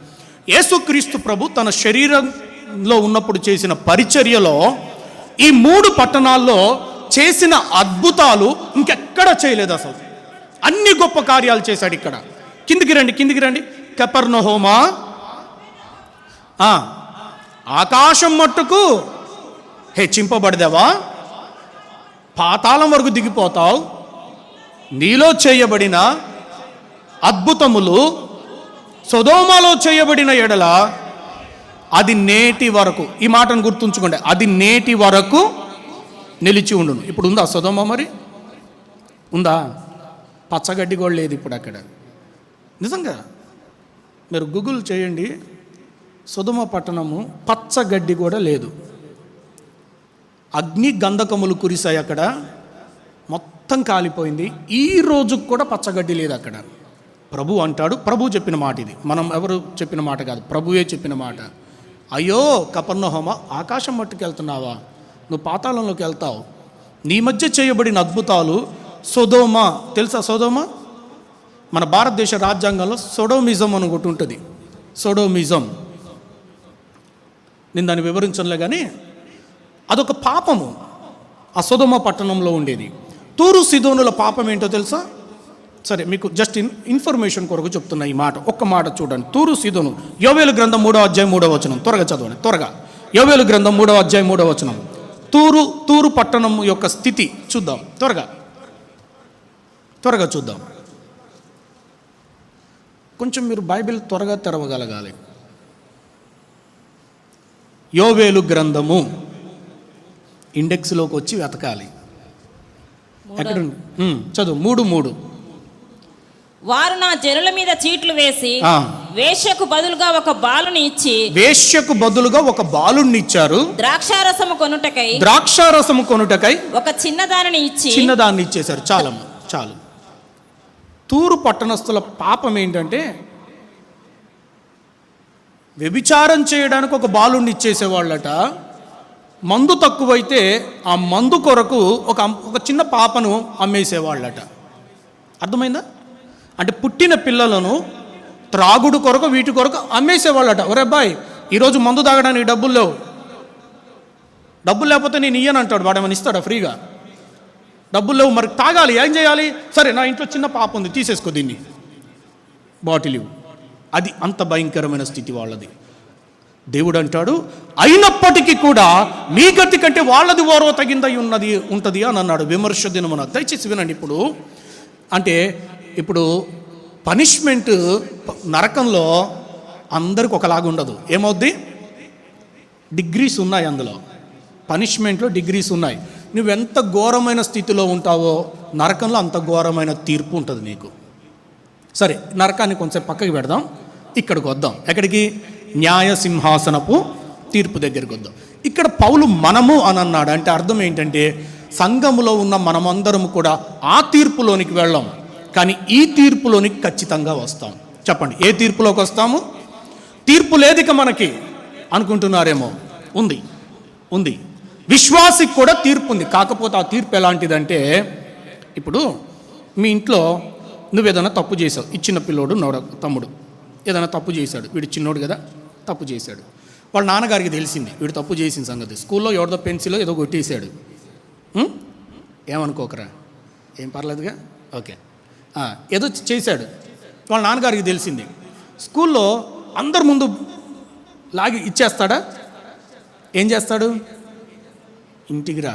యేసుక్రీస్తు ప్రభు తన శరీరంలో ఉన్నప్పుడు చేసిన పరిచర్యలో ఈ 3 పట్టణాల్లో చేసిన అద్భుతాలు ఇంకెక్కడ చేయలేదు అసలు. అన్ని గొప్ప కార్యాలు చేశాడు ఇక్కడ. కిందికి రండి. కపెర్నహూమా, ఆకాశం మట్టుకు హెచ్చింపబడదేవా, పాతాళం వరకు దిగిపోతావు. నీలో చేయబడిన అద్భుతములు సొదొమలో చేయబడిన ఎడల అది నేటి వరకు, ఈ మాటను గుర్తుంచుకోండి, అది నేటి వరకు నిలిచి ఉండును. ఇప్పుడు ఉందా సొదొమ? మరి ఉందా? పచ్చగడ్డి కూడా లేదు ఇప్పుడు అక్కడ. నిజంగా మీరు గూగుల్ చేయండి, సొదొమ పట్టణము పచ్చగడ్డి కూడా లేదు. అగ్ని గంధకములు కురిశాయి అక్కడ, మొత్తం కాలిపోయింది. ఈ రోజుకు కూడా పచ్చగడ్డి లేదు అక్కడ. ప్రభు అంటాడు, ప్రభు చెప్పిన మాట ఇది, మనం ఎవరు చెప్పిన మాట కాదు, ప్రభువే చెప్పిన మాట. అయ్యో కపెర్నహూమ, ఆకాశం మట్టుకు వెళ్తున్నావా? నువ్వు పాతాళంలోకి వెళ్తావు. నీ మధ్య చేయబడిన అద్భుతాలు సొదొమ, తెలుసా సొదొమ? మన భారతదేశ రాజ్యాంగంలో సొడోమిజం అని ఒకటి ఉంటుంది. సొడోమిజం, నేను దాన్ని వివరించలే కానీ అదొక పాపము. ఆ సొదొమ పట్టణంలో ఉండేది. తూరు సీదోనుల పాపం ఏంటో తెలుసా? సరే, మీకు జస్ట్ ఇన్ఫర్మేషన్ కొరకు చెప్తున్నా ఈ మాట. ఒక్క మాట చూడండి. తూరు సీదోను, యోవేలు గ్రంథం 3వ అధ్యాయం 3వ వచనం. త్వరగా చదవండి, త్వరగా. యోవేలు గ్రంథం 3వ అధ్యాయం 3వ వచనం. తూరు పట్టణం యొక్క స్థితి చూద్దాం. త్వరగా చూద్దాం. కొంచెం మీరు బైబిల్ త్వరగా తెరవగలగాలి. యోవేలు గ్రంథము ఇండెక్స్లోకి వచ్చి వెతకాలి. ఎక్కడ చదువు. 3:3. వారు నా జనుల మీద చీట్లు వేసి వేశ్యకు బదులుగా ఒక బాలుని ఇచ్చారు. ద్రాక్షారసము కొనుటకై ఒక చిన్నదానిని ఇచ్చేశారు. చాలు. తూరు పట్టణస్థుల పాపం ఏంటంటే వ్యభిచారం చేయడానికి ఒక బాలుని ఇచ్చేసేవాళ్ళట. మందు తక్కువైతే ఆ మందు కొరకు ఒక చిన్న పాపను అమ్మేసేవాళ్ళట. అర్థమైందా? అంటే పుట్టిన పిల్లలను త్రాగుడు కొరకు వీటి కొరకు అమ్మేసేవాళ్ళట. ఒరే అబ్బాయి, ఈరోజు మందు తాగడానికి డబ్బులు లేకపోతే నేను ఇయ్యను అంటాడు. వాడు ఏమైనా ఇస్తాడా ఫ్రీగా? డబ్బులు లేవు, మరి తాగాలి, ఏం చేయాలి? సరే, నా ఇంట్లో చిన్న పాప ఉంది, తీసేసుకో దీన్ని, బాటిల్ ఇవ్వు. అది అంత భయంకరమైన స్థితి వాళ్ళది. దేవుడు అంటాడు, అయినప్పటికీ కూడా మీ గతి కంటే వాళ్ళది ఓరవ తగిందై ఉంటుంది అని అన్నాడు విమర్శ దినమున. దయచేసి వినండి. ఇప్పుడు పనిష్మెంట్ నరకంలో అందరికి ఒకలాగా ఉండదు. ఏమవుద్ది? డిగ్రీస్ ఉన్నాయి అందులో. పనిష్మెంట్లో డిగ్రీస్ ఉన్నాయి. నువ్వెంత ఘోరమైన స్థితిలో ఉంటావో నరకంలో అంత ఘోరమైన తీర్పు ఉంటుంది నీకు. సరే, నరకాన్ని కొంచెం పక్కకి పెడదాం, ఇక్కడికి వద్దాం. ఎక్కడికి? న్యాయ సింహాసనపు తీర్పు దగ్గరికి వద్దాం. ఇక్కడ పౌలు మనము అని అన్నాడు. అంటే అర్థం ఏంటంటే సంఘములో ఉన్న మనమందరం కూడా ఆ తీర్పులోనికి వెళ్ళాం, కానీ ఈ తీర్పులోనికి ఖచ్చితంగా వస్తాం. చెప్పండి, ఏ తీర్పులోకి వస్తాము? తీర్పు లేదిక మనకి అనుకుంటున్నారేమో. ఉంది. విశ్వాసికి కూడా తీర్పు ఉంది. కాకపోతే ఆ తీర్పు ఎలాంటిదంటే, ఇప్పుడు మీ ఇంట్లో నువ్వేదైనా తప్పు చేసావు. ఈ చిన్న పిల్లోడు తమ్ముడు ఏదైనా తప్పు చేశాడు. వీడు చిన్నోడు కదా, తప్పు చేశాడు. వాళ్ళ నాన్నగారికి తెలిసింది వీడు తప్పు చేసిన సంగతి. స్కూల్లో ఎవరిదో పెన్సిల్ ఏదో కొట్టేశాడు. ఏమనుకోకరా, ఏం పర్లేదుగా, ఓకే. ఏదో చేశాడు. వాళ్ళ నాన్నగారికి తెలిసింది. స్కూల్లో అందరి ముందు లాగి ఇచ్చేస్తాడా? ఏం చేస్తాడు? ఇంటికి రా.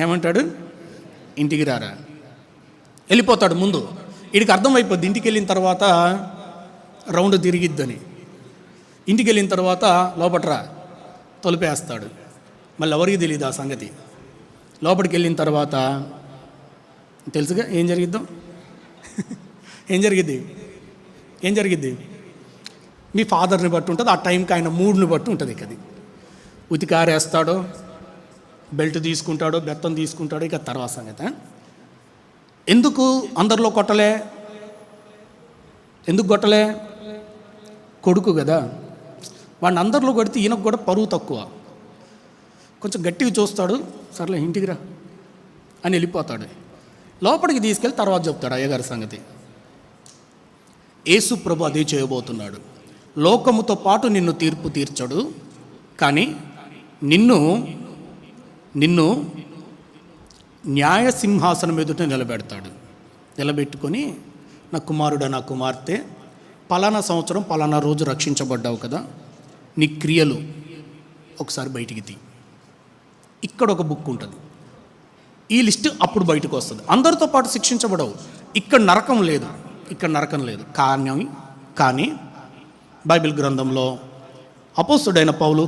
ఏమంటాడు? ఇంటికి రారా. వెళ్ళిపోతాడు ముందు. వీడికి అర్థమైపోద్ది ఇంటికి వెళ్ళిన తర్వాత రౌండ్ తిరిగిద్దని. ఇంటికి వెళ్ళిన తర్వాత లోపట్రా తలుపేస్తాడు. మళ్ళీ ఎవరికి తెలియదు ఆ సంగతి. లోపలికి వెళ్ళిన తర్వాత తెలుసుగా ఏం జరిగిద్దాం. ఏం జరిగిద్ది? మీ ఫాదర్ని బట్టి ఉంటుంది, ఆ టైంకి ఆయన మూడ్ని బట్టి ఉంటుంది. ఇక అది ఉతికారేస్తాడో, బెల్ట్ తీసుకుంటాడో, బెత్తం తీసుకుంటాడో, ఇక తర్వాత సంగతి. ఎందుకు అందరిలో కొట్టలే? ఎందుకు కొట్టలే? కొడుకు కదా, వాడిని అందరిలో కొడితే ఈయనకు కూడా పరువు తక్కువ. కొంచెం గట్టిగా చూస్తాడు, సర్లే ఇంటికి రా అని వెళ్ళిపోతాడు. లోపలికి తీసుకెళ్ళి తర్వాత చెప్తాడు అయ్యగారి సంగతి. యేసు ప్రభు అదే చేయబోతున్నాడు. లోకముతో పాటు నిన్ను తీర్పు తీర్చడు, కానీ నిన్ను న్యాయ సింహాసనం ఎదుట నిలబెట్టుకొని, నా కుమారుడా, నా కుమార్తె, పలానా సంవత్సరం పలానా రోజు రక్షించబడ్డావు కదా, నీ క్రియలు ఒకసారి బయటికి తీ. ఇక్కడ ఒక బుక్ ఉంటుంది, ఈ లిస్ట్ అప్పుడు బయటకు వస్తుంది. అందరితో పాటు శిక్షించబడవు. ఇక్కడ నరకం లేదు. కానీ బైబిల్ గ్రంథంలో అపోస్తుడైన పౌలు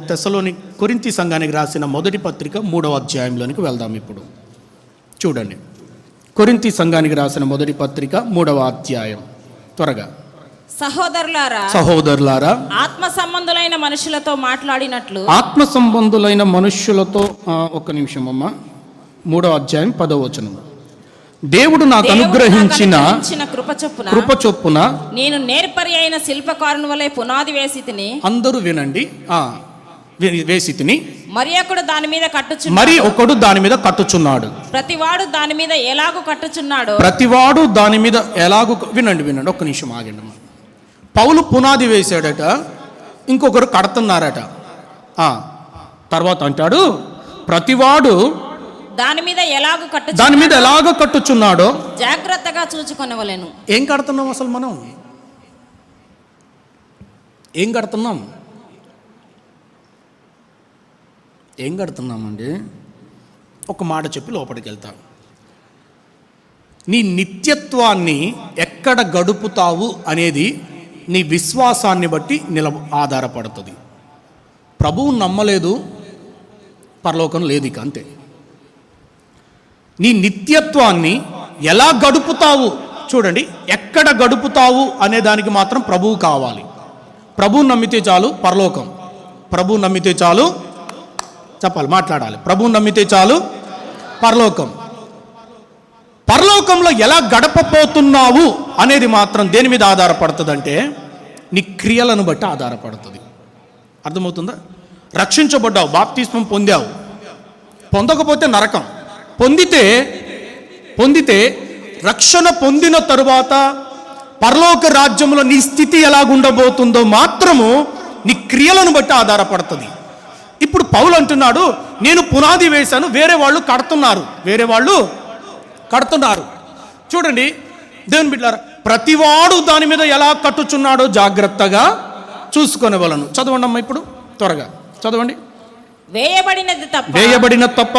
కొరింథీ సంఘానికి రాసిన మొదటి పత్రిక 3వ అధ్యాయంలోనికి వెళ్దాం. ఇప్పుడు చూడండి, కొరింథీ సంఘానికి రాసిన మొదటి పత్రిక 3వ అధ్యాయం. త్వరగా. సహోదరులారా, ఆత్మ సంబంధులైన మనుషులతో ఒక్క నిమిషం అమ్మ. 3వ అధ్యాయం 10వ వచనం. దేవుడు నాకు అనుగ్రహించిన కృప చొప్పున నేను నేర్పరి అయిన శిల్పకారుని వలె పునాది వేసి తిని. అందరూ వినండి. వేసి తిని మరి ఒకడు దాని మీద కట్టుచున్నాడు. ప్రతివాడు దాని మీద ఎలాగూ వినండి. ఒక్క నిమిషం ఆగండి. పౌలు పునాది వేశాడట, ఇంకొకరు కడుతున్నారట. తర్వాత అంటాడు, ప్రతివాడు దాని మీద ఎలాగ కట్టుచున్నాడో జాగ్రత్తగా చూచుకొనవలెను. ఏం కడుతున్నాం అసలు మనం? ఏం కడుతున్నామండి? ఒక మాట చెప్పి లోపలికి వెళ్తాం. నీ నిత్యత్వాన్ని ఎక్కడ గడుపుతావు అనేది నీ విశ్వాసాన్ని బట్టి ఆధారపడుతుంది. ప్రభువు నమ్మలేదు, పరలోకం లేదు, ఇక అంతే. నీ నిత్యత్వాన్ని ఎలా గడుపుతావు చూడండి, ఎక్కడ గడుపుతావు అనే దానికి మాత్రం ప్రభువు కావాలి. ప్రభువు నమ్మితే చాలు పరలోకం, ప్రభువు నమ్మితే చాలు, చెప్పాలి, మాట్లాడాలి, ప్రభువు నమ్మితే చాలు పరలోకం. పరలోకంలో ఎలా గడపపోతున్నావు అనేది మాత్రం దేని మీద ఆధారపడుతుంది అంటే నీ క్రియలను బట్టి ఆధారపడుతుంది. అర్థమవుతుందా? రక్షించబడ్డావు, బాప్తిస్మం పొందావు, పొందకపోతే నరకం. పొందితే రక్షణ పొందిన తరువాత పరలోక రాజ్యంలో నీ స్థితి ఎలాగుండబోతుందో మాత్రము నీ క్రియలను బట్టి ఆధారపడుతుంది. ఇప్పుడు పౌలు అంటున్నాడు, నేను పునాది వేశాను, వేరే వాళ్ళు కడుతున్నారు. చూడండి దేవుని బిడ్డలారా, ప్రతివాడు దాని మీద ఎలా కట్టుచున్నాడో జాగ్రత్తగా చూసుకొనవలెను. చదవండి అమ్మా, ఇప్పుడు త్వరగా చదవండి. వేయబడిన తప్ప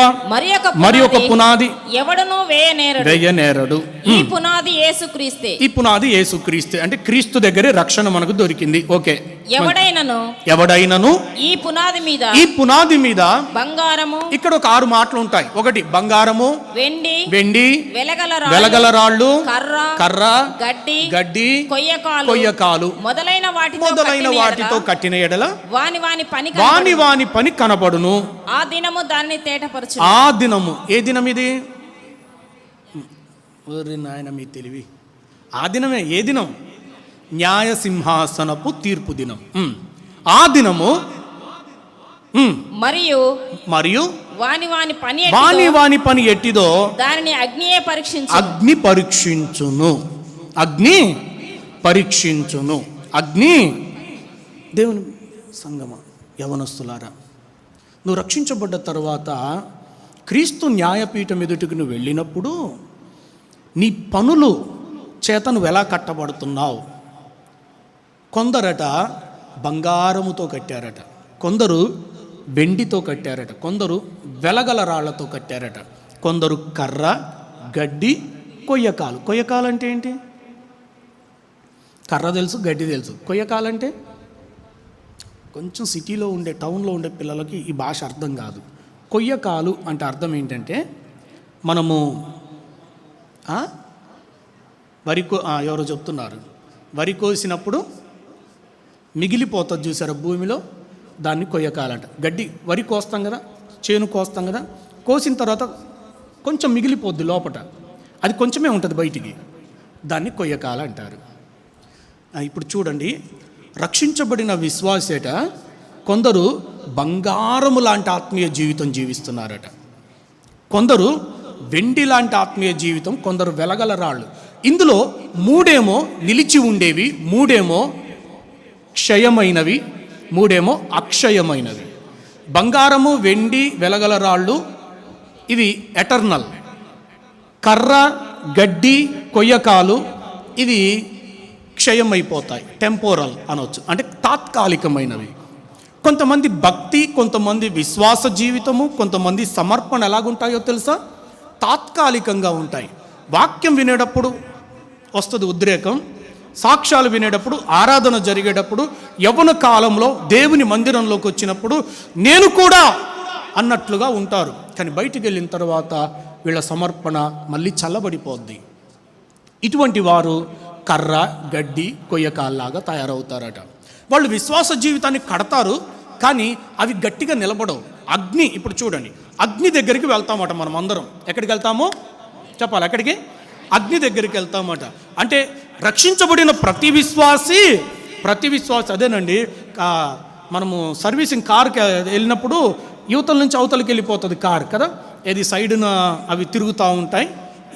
మరి ఒక పునాది ఎవడును వేయనేరడు. ఈ పునాది యేసుక్రీస్తే. అంటే క్రీస్తు దగ్గరే రక్షణ మనకు దొరికింది. ఓకే. ఎవడైనను ఈ పునాది మీద బంగారము, ఇక్కడ ఒక 6 మాటలు ఉంటాయి. ఒకటి బంగారము, వెండి, వెలగల రాళ్ళు, కర్ర, గడ్డి, కొయ్యకాలు మొదలైన వాటితో కట్టిన ఎడల వాని పని కనబడును. ఆ దినము దాన్ని తేటపరచు. ఆ దినము, ఏ దినం ఇది? నాయన మీ తెలివి. ఆ దినమే. ఏ దినం? న్యాయ సింహాసనపు తీర్పు దినం. ఆ దినము మరియు వాని పని ఎట్టిదో దానిని అగ్ని పరీక్షించును. అగ్ని. దేవుని సంగమ, యవనస్తులారా, నువ్వు రక్షించబడ్డ తర్వాత క్రీస్తు న్యాయపీఠం ఎదుటికి నువ్వు వెళ్ళినప్పుడు నీ పనులు చేత నువ్వు ఎలా కట్టబడుతున్నావు? కొందరట బంగారముతో కట్టారట, కొందరు వెండితో కట్టారట, కొందరు వెలగల రాళ్లతో కట్టారట, కొందరు కర్ర, గడ్డి, కొయ్యకాలు అంటే ఏంటి? కర్ర తెలుసు, గడ్డి తెలుసు. కొయ్యకాలంటే కొంచెం సిటీలో ఉండే, టౌన్లో ఉండే పిల్లలకి ఈ భాష అర్థం కాదు. కొయ్యకాలు అంటే అర్థం ఏంటంటే, మనము ఎవరో చెప్తున్నారు, వరి కోసినప్పుడు మిగిలిపోతుంది చూసారా భూమిలో, దాన్ని కొయ్యకాలంట. గడ్డి, వరి కోస్తాం కదా, చేను కోస్తాం కదా, కోసిన తర్వాత కొంచెం మిగిలిపోద్ది లోపట, అది కొంచెమే ఉంటుంది బయటికి, దాన్ని కొయ్యకాల అంటారు. ఇప్పుడు చూడండి, రక్షించబడిన విశ్వాసేట కొందరు బంగారము లాంటి ఆత్మీయ జీవితం జీవిస్తున్నారట, కొందరు వెండి లాంటి ఆత్మీయ జీవితం, కొందరు వెలగల రాళ్ళు. ఇందులో 3 నిలిచి ఉండేవి, 3 క్షయమైనవి, 3 అక్షయమైనవి. బంగారము, వెండి, వెలగల రాళ్ళు ఇవి ఎటర్నల్. కర్ర, గడ్డి, కొయ్యకాలు ఇవి క్షయమైపోతాయి, టెంపోరల్ అనవచ్చు, అంటే తాత్కాలికమైనవి. కొంతమంది భక్తి, కొంతమంది విశ్వాస జీవితము, కొంతమంది సమర్పణ ఎలాగుంటాయో తెలుసా? తాత్కాలికంగా ఉంటాయి. వాక్యం వినేటప్పుడు వస్తుంది ఉద్రేకం, సాక్ష్యాలు వినేటప్పుడు, ఆరాధన జరిగేటప్పుడు, యవ్వన కాలంలో దేవుని మందిరంలోకి వచ్చినప్పుడు నేను కూడా అన్నట్లుగా ఉంటారు. కానీ బయటికి వెళ్ళిన తర్వాత వీళ్ళ సమర్పణ మళ్ళీ చల్లబడిపోద్ది. ఇటువంటి వారు కర్ర, గడ్డి, కొయ్యకాల్లాగా తయారవుతారట. వాళ్ళు విశ్వాస జీవితాన్ని కడతారు, కానీ అవి గట్టిగా నిలబడవు. అగ్ని, ఇప్పుడు చూడండి, అగ్ని దగ్గరికి వెళ్తామట మనం అందరం. ఎక్కడికి వెళ్తామో చెప్పాలి, ఎక్కడికి? అగ్ని దగ్గరికి వెళ్తామట. అంటే రక్షించబడిన ప్రతి విశ్వాసి అదేనండి, మనము సర్వీసింగ్ కార్కి వెళ్ళినప్పుడు యువతల నుంచి అవతలకి వెళ్ళిపోతుంది కార్ కదా, ఏది సైడున అవి తిరుగుతూ ఉంటాయి,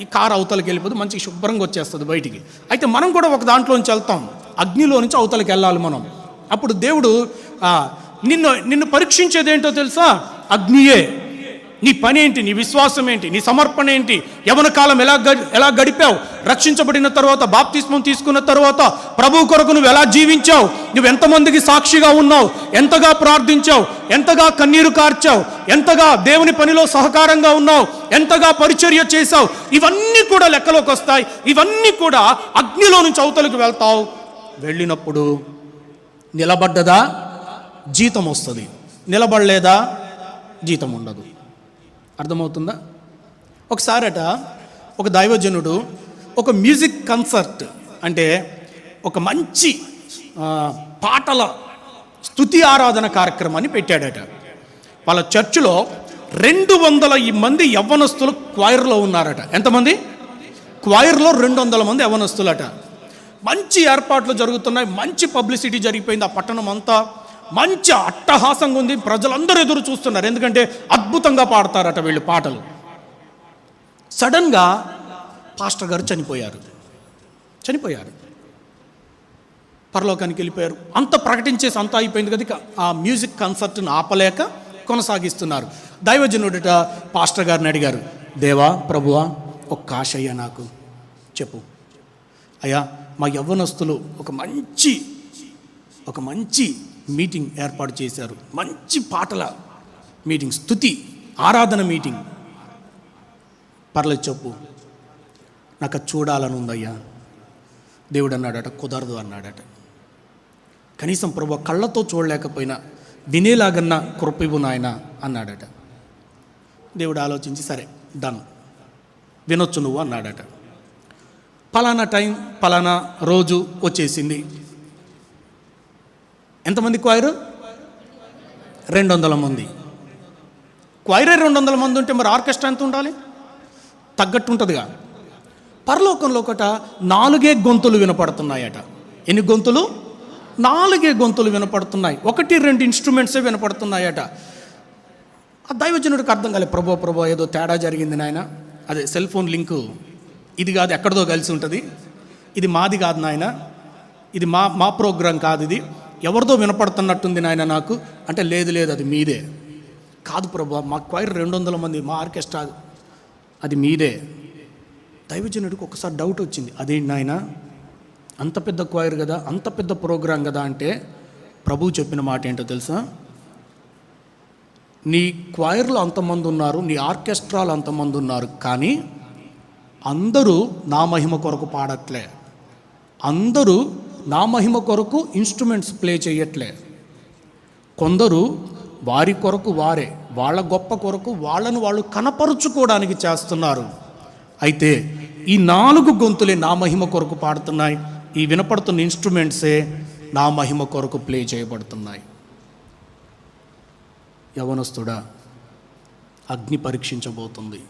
ఈ కారు అవతలకి వెళ్ళిపోతే మంచిగా శుభ్రంగా వచ్చేస్తుంది బయటికి. అయితే మనం కూడా ఒక దాంట్లోంచి వెళ్తాం, అగ్నిలో నుంచి అవతలకి వెళ్ళాలి మనం. అప్పుడు దేవుడు నిన్ను పరీక్షించేది ఏంటో తెలుసా? అగ్నియే. నీ పని ఏంటి, నీ విశ్వాసం ఏంటి, నీ సమర్పణ ఏంటి, యవ్వన కాలం ఎలా గడిపావు, రక్షించబడిన తర్వాత బాప్తిస్మం తీసుకున్న తర్వాత ప్రభు కొరకు నువ్వు ఎలా జీవించావు, నువ్వు ఎంతమందికి సాక్షిగా ఉన్నావు, ఎంతగా ప్రార్థించావు, ఎంతగా కన్నీరు కార్చావు, ఎంతగా దేవుని పనిలో సహకారంగా ఉన్నావు, ఎంతగా పరిచర్య చేశావు, ఇవన్నీ కూడా లెక్కలోకి వస్తాయి. ఇవన్నీ కూడా అగ్నిలో నుంచి అవతలకు వెళ్తావు. వెళ్ళినప్పుడు నిలబడ్డదా జీతం వస్తుంది, నిలబడలేదా జీతం ఉండదు. అర్థమవుతుందా? ఒకసారట ఒక దైవజనుడు ఒక మ్యూజిక్ కన్సర్ట్, అంటే ఒక మంచి పాటల స్తుతి ఆరాధన కార్యక్రమాన్ని పెట్టాడట. వాళ్ళ చర్చిలో 200 మంది యవ్వనస్తులు క్వైర్లో ఉన్నారట. ఎంతమంది? క్వైర్లో 200 మంది యవ్వనస్తులట. మంచి ఏర్పాట్లు జరుగుతున్నాయి, మంచి పబ్లిసిటీ జరిగిపోయింది. ఆ పట్టణం అంతా మంచి అట్టహాసంగా ఉంది, ప్రజలందరూ ఎదురు చూస్తున్నారు, ఎందుకంటే అద్భుతంగా పాడతారట వీళ్ళు పాటలు. సడన్గా పాస్టర్ గారు చనిపోయారు. పరలోకానికి వెళ్ళిపోయారు. అంత ప్రకటించేసి అంతా అయిపోయింది కదా, ఆ మ్యూజిక్ కన్సర్ట్ని ఆపలేక కొనసాగిస్తున్నారు. దైవజనుడిట పాస్టర్ గారిని అడిగారు, దేవా ప్రభువా ఒక్క ఆశ అయ్యా నాకు చెప్పు అయ్యా, మా యవ్వనస్తులు ఒక మంచి మీటింగ్ ఏర్పాటు చేశారు, మంచి పాటల మీటింగ్, స్తుతి ఆరాధన మీటింగ్, పర్లేదు చెప్పు, నాకు అది చూడాలని ఉందయ్యా. దేవుడు అన్నాడట, కుదరదు అన్నాడట. కనీసం ప్రభు కళ్ళతో చూడలేకపోయినా వినేలాగన్నా కృప నాయన అన్నాడట. దేవుడు ఆలోచించి సరే డన్, వినొచ్చు నువ్వు అన్నాడట. పలానా టైం పలానా రోజు వచ్చేసింది. ఎంతమంది క్వైరు? 200 మంది. క్వైరే 200 మంది ఉంటే మరి ఆర్కెస్ట్రా ఎంత ఉండాలి? తగ్గట్టు ఉంటుందిగా. పరలోకంలో 4 గొంతులు వినపడుతున్నాయట. ఎన్ని గొంతులు? 4 గొంతులు వినపడుతున్నాయి. 1-2 ఇన్స్ట్రుమెంట్సే వినపడుతున్నాయట. ఆ దైవజనుడికి అర్థం కాలేదు, ప్రభు ఏదో తేడా జరిగింది నాయన, అదే సెల్ ఫోన్ లింకు ఇది కాదు, ఎక్కడిదో కలిసి ఉంటుంది, ఇది మాది కాదు నాయన, ఇది మా ప్రోగ్రాం కాదు, ఇది ఎవరిదో వినపడుతున్నట్టుంది నాయన నాకు అంటే, లేదు అది మీదే. కాదు ప్రభు, మా క్వైర్ 200 మంది, మా ఆర్కెస్ట్రా అది మీదే. దైవజనుడికి ఒకసారి డౌట్ వచ్చింది, అదేంటి నాయన అంత పెద్ద క్వైర్ కదా, అంత పెద్ద ప్రోగ్రాం కదా అంటే, ప్రభువు చెప్పిన మాట ఏంటో తెలుసా? నీ క్వైర్లో అంతమంది ఉన్నారు, నీ ఆర్కెస్ట్రాలు అంతమంది ఉన్నారు, కానీ అందరూ నా మహిమ కొరకు పాడట్లే, అందరూ నా మహిమ కొరకు ఇన్స్ట్రుమెంట్స్ ప్లే చేయట్లే. కొందరు వారి కొరకు వారే, వాళ్ళ గొప్ప కొరకు వాళ్ళను వాళ్ళు కనపరుచుకోవడానికి చేస్తున్నారు. అయితే ఈ 4 గొంతులే నా మహిమ కొరకు పాడుతున్నాయి, ఈ వినపడుతున్న ఇన్స్ట్రుమెంట్సే నా మహిమ కొరకు ప్లే చేయబడుతున్నాయి. యవనస్తుడా, అగ్ని పరీక్షించబోతుంది.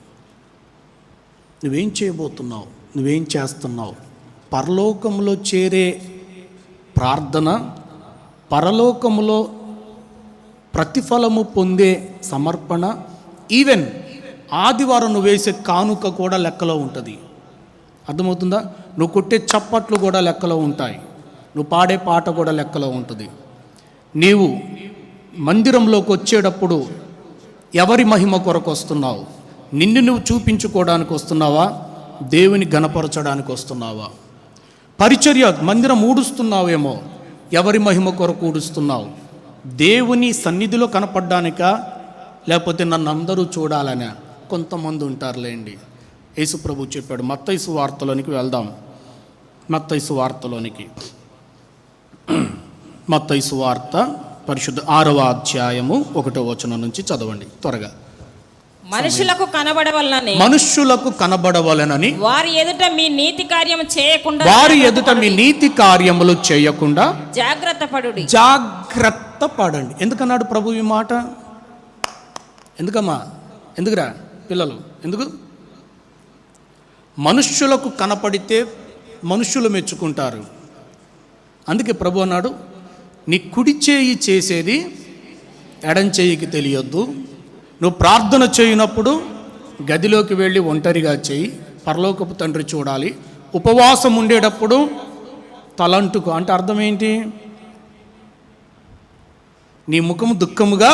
నువ్వేం చేయబోతున్నావు, నువ్వేం చేస్తున్నావు? పరలోకంలో చేరే ప్రార్థన, పరలోకములో ప్రతిఫలము పొందే సమర్పణ, ఈవెన్ ఆదివారం నువ్వు వేసే కానుక కూడా లెక్కలో ఉంటుంది. అర్థమవుతుందా? నువ్వు కొట్టే చప్పట్లు కూడా లెక్కలో ఉంటాయి, నువ్వు పాడే పాట కూడా లెక్కలో ఉంటుంది. నీవు మందిరంలోకి వచ్చేటప్పుడు ఎవరి మహిమ కొరకు వస్తున్నావు? నిన్ను నువ్వు చూపించుకోవడానికి వస్తున్నావా, దేవుని ఘనపరచడానికి వస్తున్నావా? పరిచర్య మందిరం ఊడుస్తున్నావేమో, ఎవరి మహిమ కొరకు ఊడుస్తున్నావు? దేవుని సన్నిధిలో కనపడ్డానికా, లేకపోతే నన్ను అందరూ చూడాలనే? కొంతమంది ఉంటారులేండి. యేసు ప్రభు చెప్పాడు. మత్తయి సువార్తలోనికి వెళ్దాం. మత్తయి సువార్తలోనికి, మత్తయి సువార్త పరిశుద్ధ 6వ అధ్యాయము 1వ వచనం నుంచి చదవండి త్వరగా. మనుషులకు కనబడవలెనని వారి ఎదుట మీ నీతి కార్యములు చేయకుండా జాగ్రత్త పడండి. ఎందుకన్నాడు ప్రభు ఈ మాట? ఎందుకమ్మా? ఎందుకురా పిల్లలు? ఎందుకు? మనుష్యులకు కనపడితే మనుష్యులు మెచ్చుకుంటారు. అందుకే ప్రభు అన్నాడు, నీ కుడి చేయి చేసేది ఎడం చేయికి తెలియొద్దు. నువ్వు ప్రార్థన చేయనప్పుడు గదిలోకి వెళ్ళి ఒంటరిగా చేయి, పరలోకపు తండ్రి చూడాలి. ఉపవాసం ఉండేటప్పుడు తలంటుకు అంటే అర్థం ఏంటి? నీ ముఖము దుఃఖముగా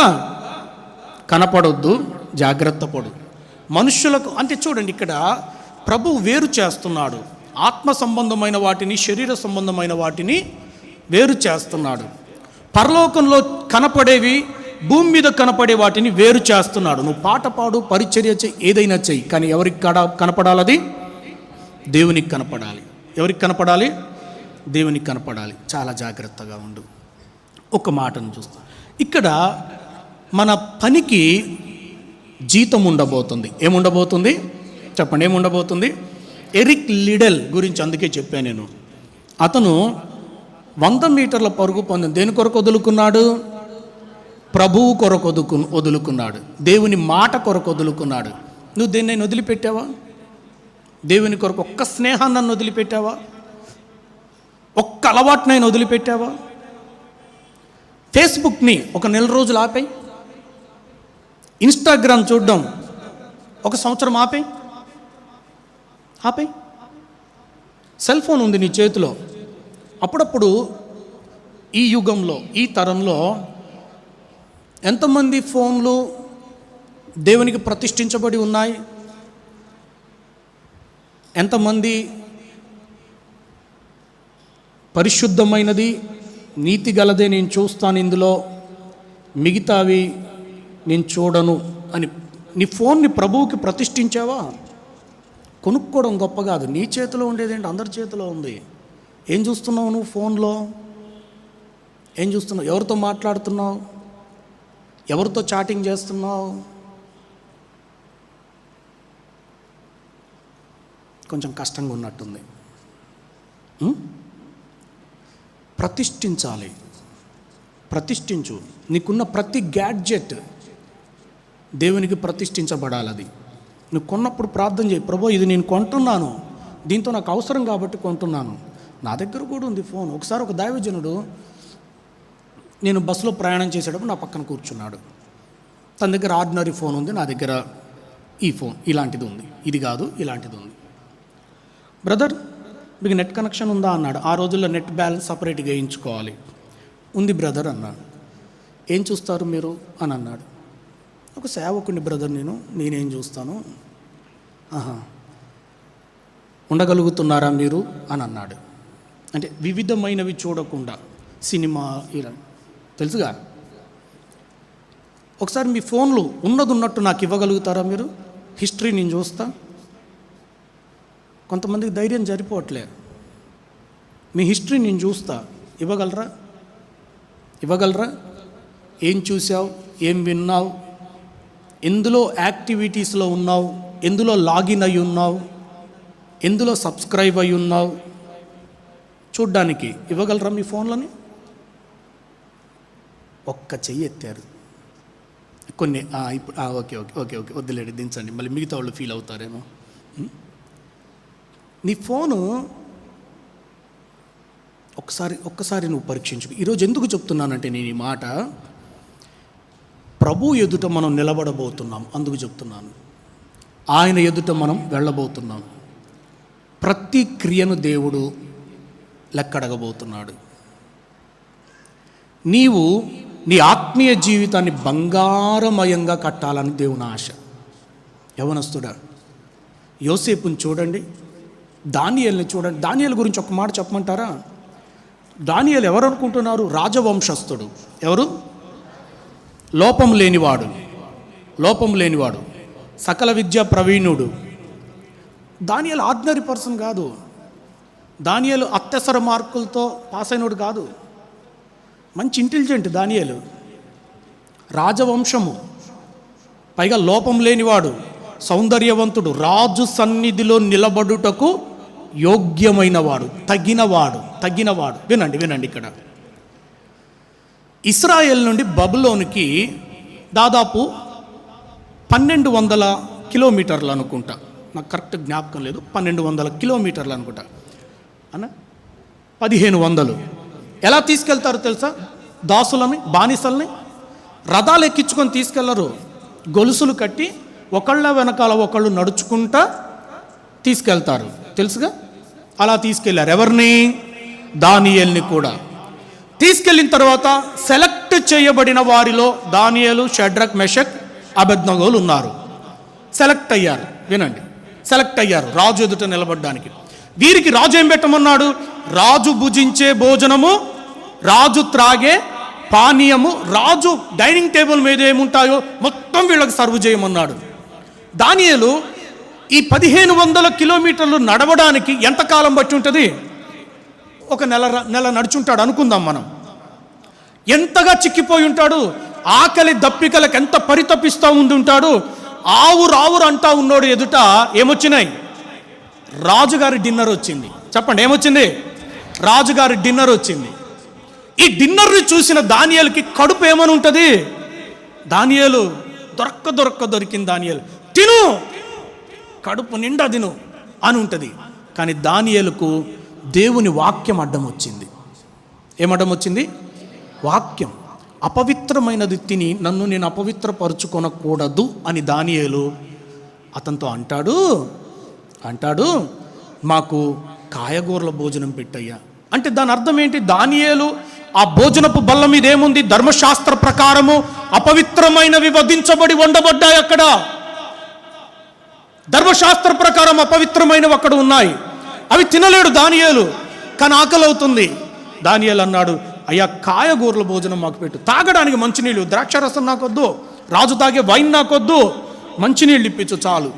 కనపడొద్దు, జాగ్రత్త పడు. మనుష్యులకు అంటే చూడండి, ఇక్కడ ప్రభువు వేరు చేస్తున్నాడు. ఆత్మ సంబంధమైన వాటిని, శరీర సంబంధమైన వాటిని వేరు చేస్తున్నాడు. పరలోకంలో కనపడేవి, భూమి మీద కనపడే వాటిని వేరు చేస్తున్నాడు. నువ్వు పాట పాడు, పరిచర్య చెయ్యి, ఏదైనా చెయ్యి, కానీ ఎవరికి కనపడాలి? అది దేవునికి కనపడాలి. ఎవరికి కనపడాలి? దేవునికి కనపడాలి. చాలా జాగ్రత్తగా ఉండు. ఒక మాటను చూస్తా. ఇక్కడ మన పనికి జీతం ఉండబోతుంది. ఏముండబోతుంది చెప్పండి? ఏముండబోతుంది? ఎరిక్ లిడెల్ గురించి అందుకే చెప్పాను నేను. అతను 100 మీటర్ల పరుగు పొందిన దేని కొరకు వదులుకున్నాడు? ప్రభువు కొరకు వదులుకున్నాడు. దేవుని మాట కొరకు వదులుకున్నాడు. నువ్వు దేన్నైనా వదిలిపెట్టావా? దేవుని కొరకు ఒక్క స్నేహాన్ని వదిలిపెట్టావా? ఒక్క అలవాటునైనా వదిలిపెట్టావా? ఫేస్బుక్ని ఒక నెల రోజులు ఆపేయి. ఇన్స్టాగ్రామ్ చూడడం 1 సంవత్సరం ఆపేయి. సెల్ ఫోన్ ఉంది నీ చేతిలో. అప్పుడప్పుడు ఈ యుగంలో, ఈ తరంలో ఎంతమంది ఫోన్లు దేవునికి ప్రతిష్ఠించబడి ఉన్నాయి? ఎంతమంది పరిశుద్ధమైనది, నీతి గలదే నేను చూస్తాను, ఇందులో మిగతావి నేను చూడను అని నీ ఫోన్ని ప్రభువుకి ప్రతిష్ఠించావా? కొనుక్కోవడం గొప్ప కాదు. నీ చేతిలో ఉండేదేంటి? అందరి చేతిలో ఉంది. ఏం చూస్తున్నావు నువ్వు ఫోన్లో? ఏం చూస్తున్నావు? ఎవరితో మాట్లాడుతున్నావు? ఎవరితో చాటింగ్ చేస్తున్నావు? కొంచెం కష్టంగా ఉన్నట్టుంది. ప్రతిష్ఠించాలి. ప్రతిష్ఠించు. నీకున్న ప్రతి గ్యాడ్జెట్ దేవునికి ప్రతిష్ఠించబడాలి. అది నువ్వు కొన్నప్పుడు ప్రార్థన చేయి, ప్రభు ఇది నేను కొంటున్నాను, దీంతో నాకు అవసరం కాబట్టి కొంటున్నాను. నా దగ్గర కూడా ఉంది ఫోన్. ఒకసారి ఒక దైవజనుడు, నేను బస్సులో ప్రయాణం చేసేటప్పుడు నా పక్కన కూర్చున్నాడు. తన దగ్గర ఆర్డినరీ ఫోన్ ఉంది, నా దగ్గర ఈ ఫోన్ ఇలాంటిది ఉంది, ఇది కాదు ఇలాంటిది ఉంది. బ్రదర్ మీకు నెట్ కనెక్షన్ ఉందా అన్నాడు. ఆ రోజుల్లో నెట్ బ్యాలెన్స్ సపరేట్గా వేయించుకోవాలి. ఉంది బ్రదర్ అన్నాడు. ఏం చూస్తారు మీరు అని అన్నాడు. ఒక సేవకుని బ్రదర్, నేనేం చూస్తాను. ఉండగలుగుతున్నారా మీరు అని అన్నాడు. అంటే వివిధమైనవి చూడకుండా సినిమా ఇలా తెలుసుగా. ఒకసారి మీ ఫోన్లు ఉన్నట్టు నాకు ఇవ్వగలుగుతారా మీరు? హిస్టరీ నేను చూస్తా. కొంతమందికి ధైర్యం సరిపోవట్లే. మీ హిస్టరీ నేను చూస్తా, ఇవ్వగలరా? ఏం చూసావు, ఏం విన్నావు, ఎందులో యాక్టివిటీస్లో ఉన్నావు, ఎందులో లాగిన్ అయి ఉన్నావు, ఎందులో సబ్స్క్రైబ్ అయి ఉన్నావు చూడ్డానికి ఇవ్వగలరా మీ ఫోన్లని? ఒక్క చెయ్యి ఎత్తారు కొన్ని. ఇప్పుడు ఓకే వద్దులేండి, దించండి, మళ్ళీ మిగతా వాళ్ళు ఫీల్ అవుతారేమో. నీ ఫోను ఒక్కసారి నువ్వు పరీక్షించు. ఈరోజు ఎందుకు చెప్తున్నానంటే నేను ఈ మాట, ప్రభు ఎదుట మనం నిలబడబోతున్నాం, అందుకు చెప్తున్నాను. ఆయన ఎదుట మనం వెళ్ళబోతున్నాం. ప్రతి క్రియను దేవుడు లెక్కడగబోతున్నాడు. నీవు నీ ఆత్మీయ జీవితాన్ని బంగారమయంగా కట్టాలని దేవుని ఆశ. యవనస్తుడా, యోసేపుని చూడండి, దానియేలుని చూడండి. దానియేలు గురించి ఒక మాట చెప్పమంటారా? దానియేలు ఎవరు అనుకుంటున్నారు? రాజవంశస్థుడు. ఎవరు? లోపం లేనివాడు, సకల విద్యా ప్రవీణుడు. దానియేలు ఆర్డినరీ పర్సన్ కాదు. దానియేలు అత్యవసర మార్కులతో పాస్ అయినోడు కాదు. మంచి ఇంటెలిజెంట్ దానియేలు. రాజవంశము, పైగా లోపం లేనివాడు, సౌందర్యవంతుడు, రాజు సన్నిధిలో నిలబడుటకు యోగ్యమైనవాడు, తగినవాడు. వినండి ఇక్కడ. ఇశ్రాయేల్ నుండి బబులోనికి దాదాపు 1200 కిలోమీటర్లు అనుకుంటా, నాకు కరెక్ట్ జ్ఞాపకం లేదు. 1200 కిలోమీటర్లు అనుకుంటా అన్న. 1500 ఎలా తీసుకెళ్తారు తెలుసా? దాసులని, బానిసల్ని రథాలు ఎక్కించుకొని తీసుకెళ్లరు. గొలుసులు కట్టి ఒకళ్ళ వెనకాల ఒకళ్ళు నడుచుకుంటా తీసుకెళ్తారు, తెలుసుగా. అలా తీసుకెళ్లారు. ఎవరిని? దానియేలుని కూడా. తీసుకెళ్ళిన తర్వాత సెలెక్ట్ చేయబడిన వారిలో దానియేలు, షడ్రక్, మెషక్, అబేద్నెగోలు ఉన్నారు. సెలెక్ట్ అయ్యారు. వినండి, సెలెక్ట్ అయ్యారు రాజు ఎదుట నిలబడడానికి. వీరికి రాజు ఏం పెట్టమన్నాడు? రాజు భుజించే భోజనము, రాజు త్రాగే పానీయము, రాజు డైనింగ్ టేబుల్ మీద ఏముంటాయో మొత్తం వీళ్ళకి సర్వ్ చేయమన్నాడు. దానియేలు ఈ 1500 కిలోమీటర్లు నడవడానికి ఎంతకాలం బట్టి ఉంటుంది? ఒక నెల నడుచుంటాడు అనుకుందాం మనం. ఎంతగా చిక్కిపోయి ఉంటాడు, ఆకలి దప్పికలకు ఎంత పరితపిస్తూ ఉంటాడు. ఆవురు అంటా ఉన్నోడు ఎదుట ఏమొచ్చినాయి? రాజుగారి డిన్నర్ వచ్చింది. చెప్పండి, ఏమొచ్చింది? రాజుగారి డిన్నర్ వచ్చింది. ఈ డిన్నర్ని చూసిన దానియేలుకి కడుపు ఏమని ఉంటుంది? దానియేలు దొరికింది. దానియేలు తిను, కడుపు నిండా తిను అని ఉంటుంది. కానీ దానియేలుకు దేవుని వాక్యం అడ్డం వచ్చింది. ఏమడ్డం వచ్చింది? వాక్యం. అపవిత్రమైనది తిని నన్ను నేను అపవిత్రపరుచుకొనకూడదు అని దానియేలు అతనితో అంటాడు మాకు కాయగూరల భోజనం పెట్టయ్యా అంటే దాని అర్థం ఏంటి? దానియేలు ఆ భోజనపు బల్ల మీద ఏముంది? ధర్మశాస్త్ర ప్రకారము అపవిత్రమైనవి వధించబడి వండబడ్డాయి. అక్కడ ధర్మశాస్త్ర ప్రకారం అపవిత్రమైనవి అక్కడ ఉన్నాయి. అవి తినలేడు దానియేలు. కానీ ఆకలి అవుతుంది. దానియేలు అన్నాడు, అయ్యా కాయగూరల భోజనం మాకు పెట్టు, తాగడానికి మంచినీళ్ళు, ద్రాక్షారసం నాకొద్దు, రాజు తాగే వైన్ నాకొద్దు, మంచినీళ్ళు ఇప్పించు చాలు.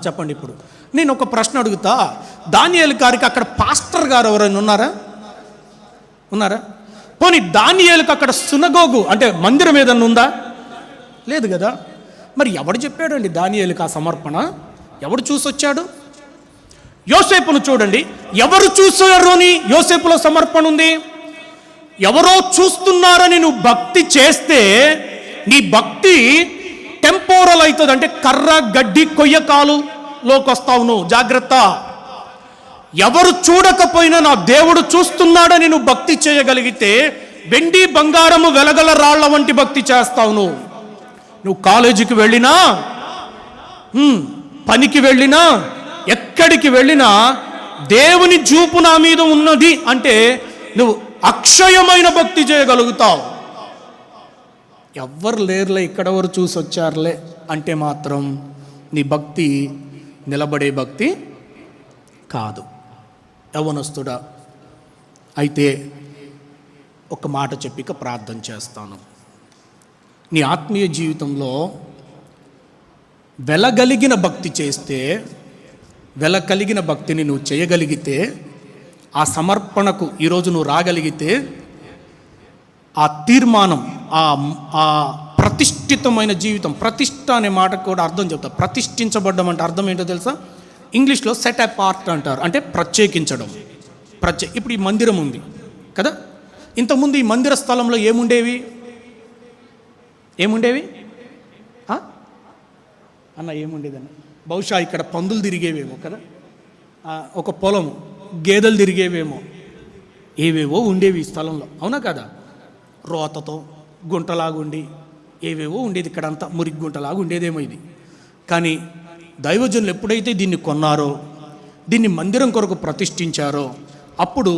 చెప్పండి. ఇప్పుడు నేను ఒక ప్రశ్న అడుగుతా. దానియేలు గారికి అక్కడ పాస్టర్ గారు ఎవరైనా ఉన్నారా? పోనీ దానియేలుకి అక్కడ సునగోగు అంటే మందిరం ఏదన్నా ఉందా? లేదు కదా. మరి ఎవడు చెప్పాడండి దానియేలుకి ఆ సమర్పణ? ఎవడు చూసొచ్చాడు? యోసేపును చూడండి. ఎవరు చూసారు అని యోసేపులో సమర్పణ ఉంది? ఎవరో చూస్తున్నారని నువ్వు భక్తి చేస్తే నీ భక్తి టెంపోరల్ అవుతుంది. అంటే కర్ర గడ్డి కొయ్యకాలులోకి వస్తావు నువ్వు. జాగ్రత్త. ఎవరు చూడకపోయినా నా దేవుడు చూస్తున్నాడని నువ్వు భక్తి చేయగలిగితే వెండి బంగారము వెలగల రాళ్ల వంటి భక్తి చేస్తావు. నువ్వు కాలేజీకి వెళ్ళినా, పనికి వెళ్ళినా, ఎక్కడికి వెళ్ళినా దేవుని చూపు నా మీద ఉన్నది అంటే నువ్వు అక్షయమైన భక్తి చేయగలుగుతావు. ఎవ్వరు లేరులే, ఇక్కడెవరు చూసి వచ్చారులే అంటే మాత్రం నీ భక్తి నిలబడే భక్తి కాదు. యవ్వనస్తుడా, అయితే ఒక మాట చెప్పిక ప్రార్థన చేస్తాను. నీ ఆత్మీయ జీవితంలో వెలగలిగిన భక్తి చేస్తే, వెల కలిగిన భక్తిని నువ్వు చేయగలిగితే, ఆ సమర్పణకు ఈరోజు నువ్వు రాగలిగితే, ఆ తీర్మానం, ఆ ప్రతిష్ఠితమైన జీవితం, ప్రతిష్ఠ అనే మాటకు కూడా అర్థం చెప్తా. ప్రతిష్ఠించబడ్డం అంటే అర్థం ఏంటో తెలుసా? ఇంగ్లీష్లో సెట్ అపార్ట్ అంటారు, అంటే ప్రత్యేకించడం. ఇప్పుడు ఈ మందిరం ఉంది కదా, ఇంతకుముందు ఈ మందిర స్థలంలో ఏముండేవి అన్న? ఏముండేదన్న? బహుశా ఇక్కడ పందులు తిరిగేవేమో కదా, ఒక పొలము, గేదెలు తిరిగేవేమో, ఏవేవో ఉండేవి ఈ స్థలంలో, అవునా కదా? రోతతో గుంటలాగుండి ఏవేవో ఉండేది. ఇక్కడంతా మురికి గుంటలాగా ఉండేదేమో ఇది. కానీ దైవజనులు ఎప్పుడైతే దీన్ని కొన్నారో, దీన్ని మందిరం కొరకు ప్రతిష్ఠించారో, అప్పుడు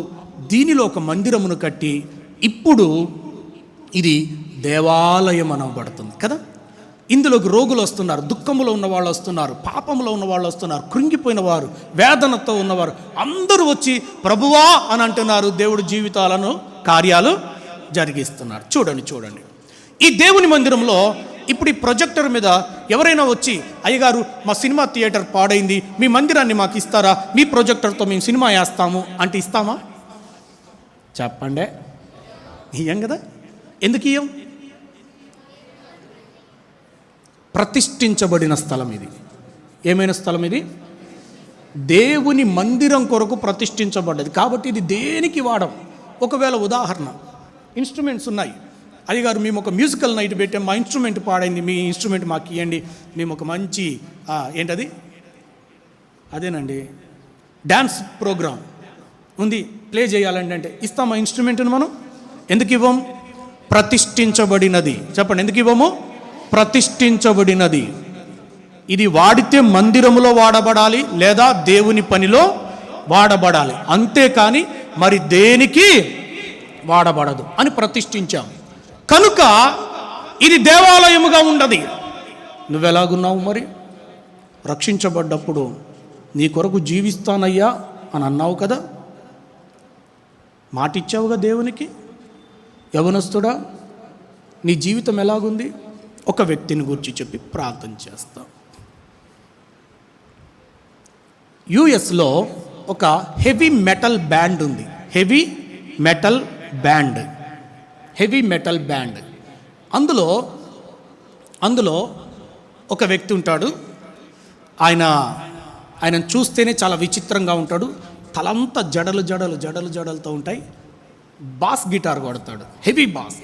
దీనిలో ఒక మందిరమును కట్టి ఇప్పుడు ఇది దేవాలయం అనబడుతుంది కదా. ఇందులోకి రోగులు వస్తున్నారు, దుఃఖములో ఉన్న వాళ్ళు వస్తున్నారు, పాపంలో ఉన్న వాళ్ళు వస్తున్నారు, కృంగిపోయిన వారు, వేదనతో ఉన్నవారు అందరూ వచ్చి ప్రభువా అని అంటున్నారు. దేవుడు జీవితాలను కార్యాలు జరిగిస్తున్నారు. చూడండి ఈ దేవుని మందిరంలో ఇప్పుడు ఈ ప్రొజెక్టర్ మీద ఎవరైనా వచ్చి, అయ్యగారు మా సినిమా థియేటర్ పాడైంది, మీ మందిరాన్ని మాకు ఇస్తారా, మీ ప్రొజెక్టర్తో మేము సినిమా వేస్తాము అంటే ఇస్తామా? చెప్పండి. ఇయ్యం కదా. ఎందుకు ఇయ్యం? ప్రతిష్ఠించబడిన స్థలం ఇది. ఏమైన స్థలం ఇది? దేవుని మందిరం కొరకు ప్రతిష్ఠించబడ్డది. కాబట్టి ఇది దేనికి వాడం? ఒకవేళ ఉదాహరణ, ఇన్స్ట్రుమెంట్స్ ఉన్నాయి, అయ్యగారు మేము ఒక మ్యూజికల్ నైట్ పెట్టాం, మా ఇన్స్ట్రుమెంట్ పాడైంది, మీ ఇన్స్ట్రుమెంట్ మాకు ఇవ్వండి, మేము ఒక మంచి ఏంటది అదేనండి డ్యాన్స్ ప్రోగ్రాం ఉంది, ప్లే చేయాలండి అంటే ఇస్తాం ఆ ఇన్స్ట్రుమెంట్ని మనం. ఎందుకు ఇవ్వం? ప్రతిష్ఠించబడినది. చెప్పండి, ఎందుకు ఇవ్వము? ప్రతిష్ఠించబడినది. ఇది వాడితే మందిరములో వాడబడాలి లేదా దేవుని పనిలో వాడబడాలి, అంతేకాని మరి దేనికి వాడబడదు అని ప్రతిష్ఠించాం. కనుక ఇది దేవాలయముగా ఉండదు. నువ్వెలాగున్నావు మరి? రక్షించబడ్డప్పుడు నీ కొరకు జీవిస్తానయ్యా అని అన్నావు కదా, మాటిచ్చావుగా దేవునికి. యవనస్తుడా, నీ జీవితం ఎలాగుంది? ఒక వ్యక్తిని గురించి చెప్పి ప్రార్థన చేస్తాం. యుఎస్లో ఒక హెవీ మెటల్ బ్యాండ్ ఉంది. Heavy metal band. అందులో ఒక వ్యక్తి ఉంటాడు. ఆయన చూస్తేనే చాలా విచిత్రంగా ఉంటాడు. తలంతా జడలతో ఉంటాయి. బాస్ గిటార్ కొడతాడు, హెవీ బాస్.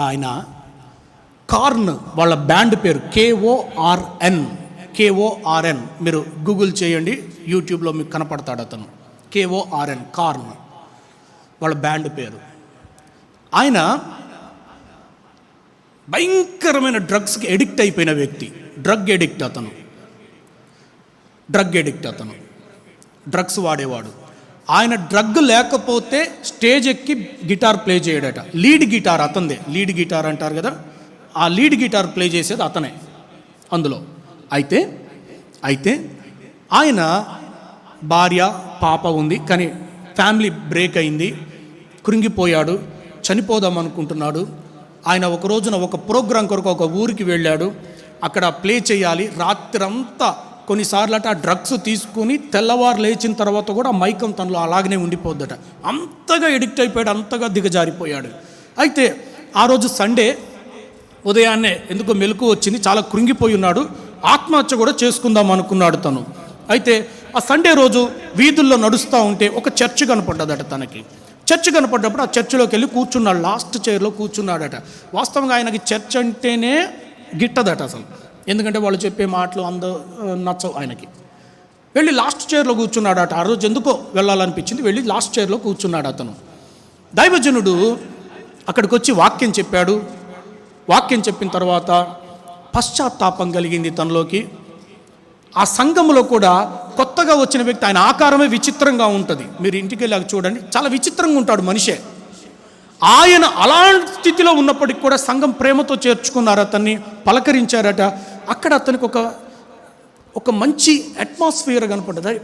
ఆయన కార్న్, వాళ్ళ బ్యాండ్ పేరు KORN. మీరు గూగుల్ చేయండి, యూట్యూబ్లో మీకు కనపడతాడు అతను. KORN, కార్న్ వాళ్ళ బ్యాండ్ పేరు. ఆయన భయంకరమైన డ్రగ్స్కి ఎడిక్ట్ అయిపోయిన వ్యక్తి. డ్రగ్ ఎడిక్ట్ అతను. డ్రగ్స్ వాడేవాడు. ఆయన డ్రగ్ లేకపోతే స్టేజ్ ఎక్కి గిటార్ ప్లే చేయడట. లీడ్ గిటార్ అతనిదే. లీడ్ గిటార్ అంటారు కదా, ఆ లీడ్ గిటార్ ప్లే చేసేది అతనే అందులో. అయితే ఆయన భార్య పాప ఉంది, కానీ ఫ్యామిలీ బ్రేక్ అయింది. కృంగిపోయాడు, చనిపోదాం అనుకుంటున్నాడు. ఆయన ఒక రోజున ఒక ప్రోగ్రాం కొరకు ఒక ఊరికి వెళ్ళాడు. అక్కడ ప్లే చేయాలి. రాత్రంతా కొన్నిసార్లు ఆ డ్రగ్స్ తీసుకుని తెల్లవారు లేచిన తర్వాత కూడా మైకం తనలో అలాగనే ఉండిపోద్దట. అంతగా ఎడిక్ట్ అయిపోయాడు, అంతగా దిగజారిపోయాడు. అయితే ఆ రోజు సండే ఉదయాన్నే ఎందుకో మెలకు వచ్చింది, చాలా కృంగిపోయి ఉన్నాడు. ఆత్మహత్య కూడా చేసుకుందాం అనుకున్నాడు తను. అయితే ఆ సండే రోజు వీధుల్లో నడుస్తూ ఉంటే ఒక చర్చ్ కనపడ్డదట తనకి. చర్చ్ కనపడ్డప్పుడు ఆ చర్చిలోకి వెళ్ళి కూర్చున్నాడు. లాస్ట్ చైర్లో కూర్చున్నాడట. వాస్తవంగా ఆయనకి చర్చ్ అంటేనే గిట్టదట అసలు, ఎందుకంటే వాళ్ళు చెప్పే మాటలు నచ్చవు ఆయనకి. వెళ్ళి లాస్ట్ చైర్లో కూర్చున్నాడట. ఆ రోజు ఎందుకో వెళ్ళాలనిపించింది, వెళ్ళి లాస్ట్ చైర్లో కూర్చున్నాడు అతను. దైవజనుడు అక్కడికి వచ్చి వాక్యం చెప్పాడు. వాక్యం చెప్పిన తర్వాత పశ్చాత్తాపం కలిగింది తనలోకి. ఆ సంఘంలో కూడా కొత్తగా వచ్చిన వ్యక్తి, ఆయన ఆకారమే విచిత్రంగా ఉంటుంది. మీరు ఇంటికి వెళ్ళి చూడండి, చాలా విచిత్రంగా ఉంటాడు మనిషే. ఆయన అలాంటి స్థితిలో ఉన్నప్పటికీ కూడా సంఘం ప్రేమతో చేర్చుకున్నారు, అతన్ని పలకరించారట. అక్కడ అతనికి ఒక మంచి అట్మాస్ఫియర్ కనపడ్డది.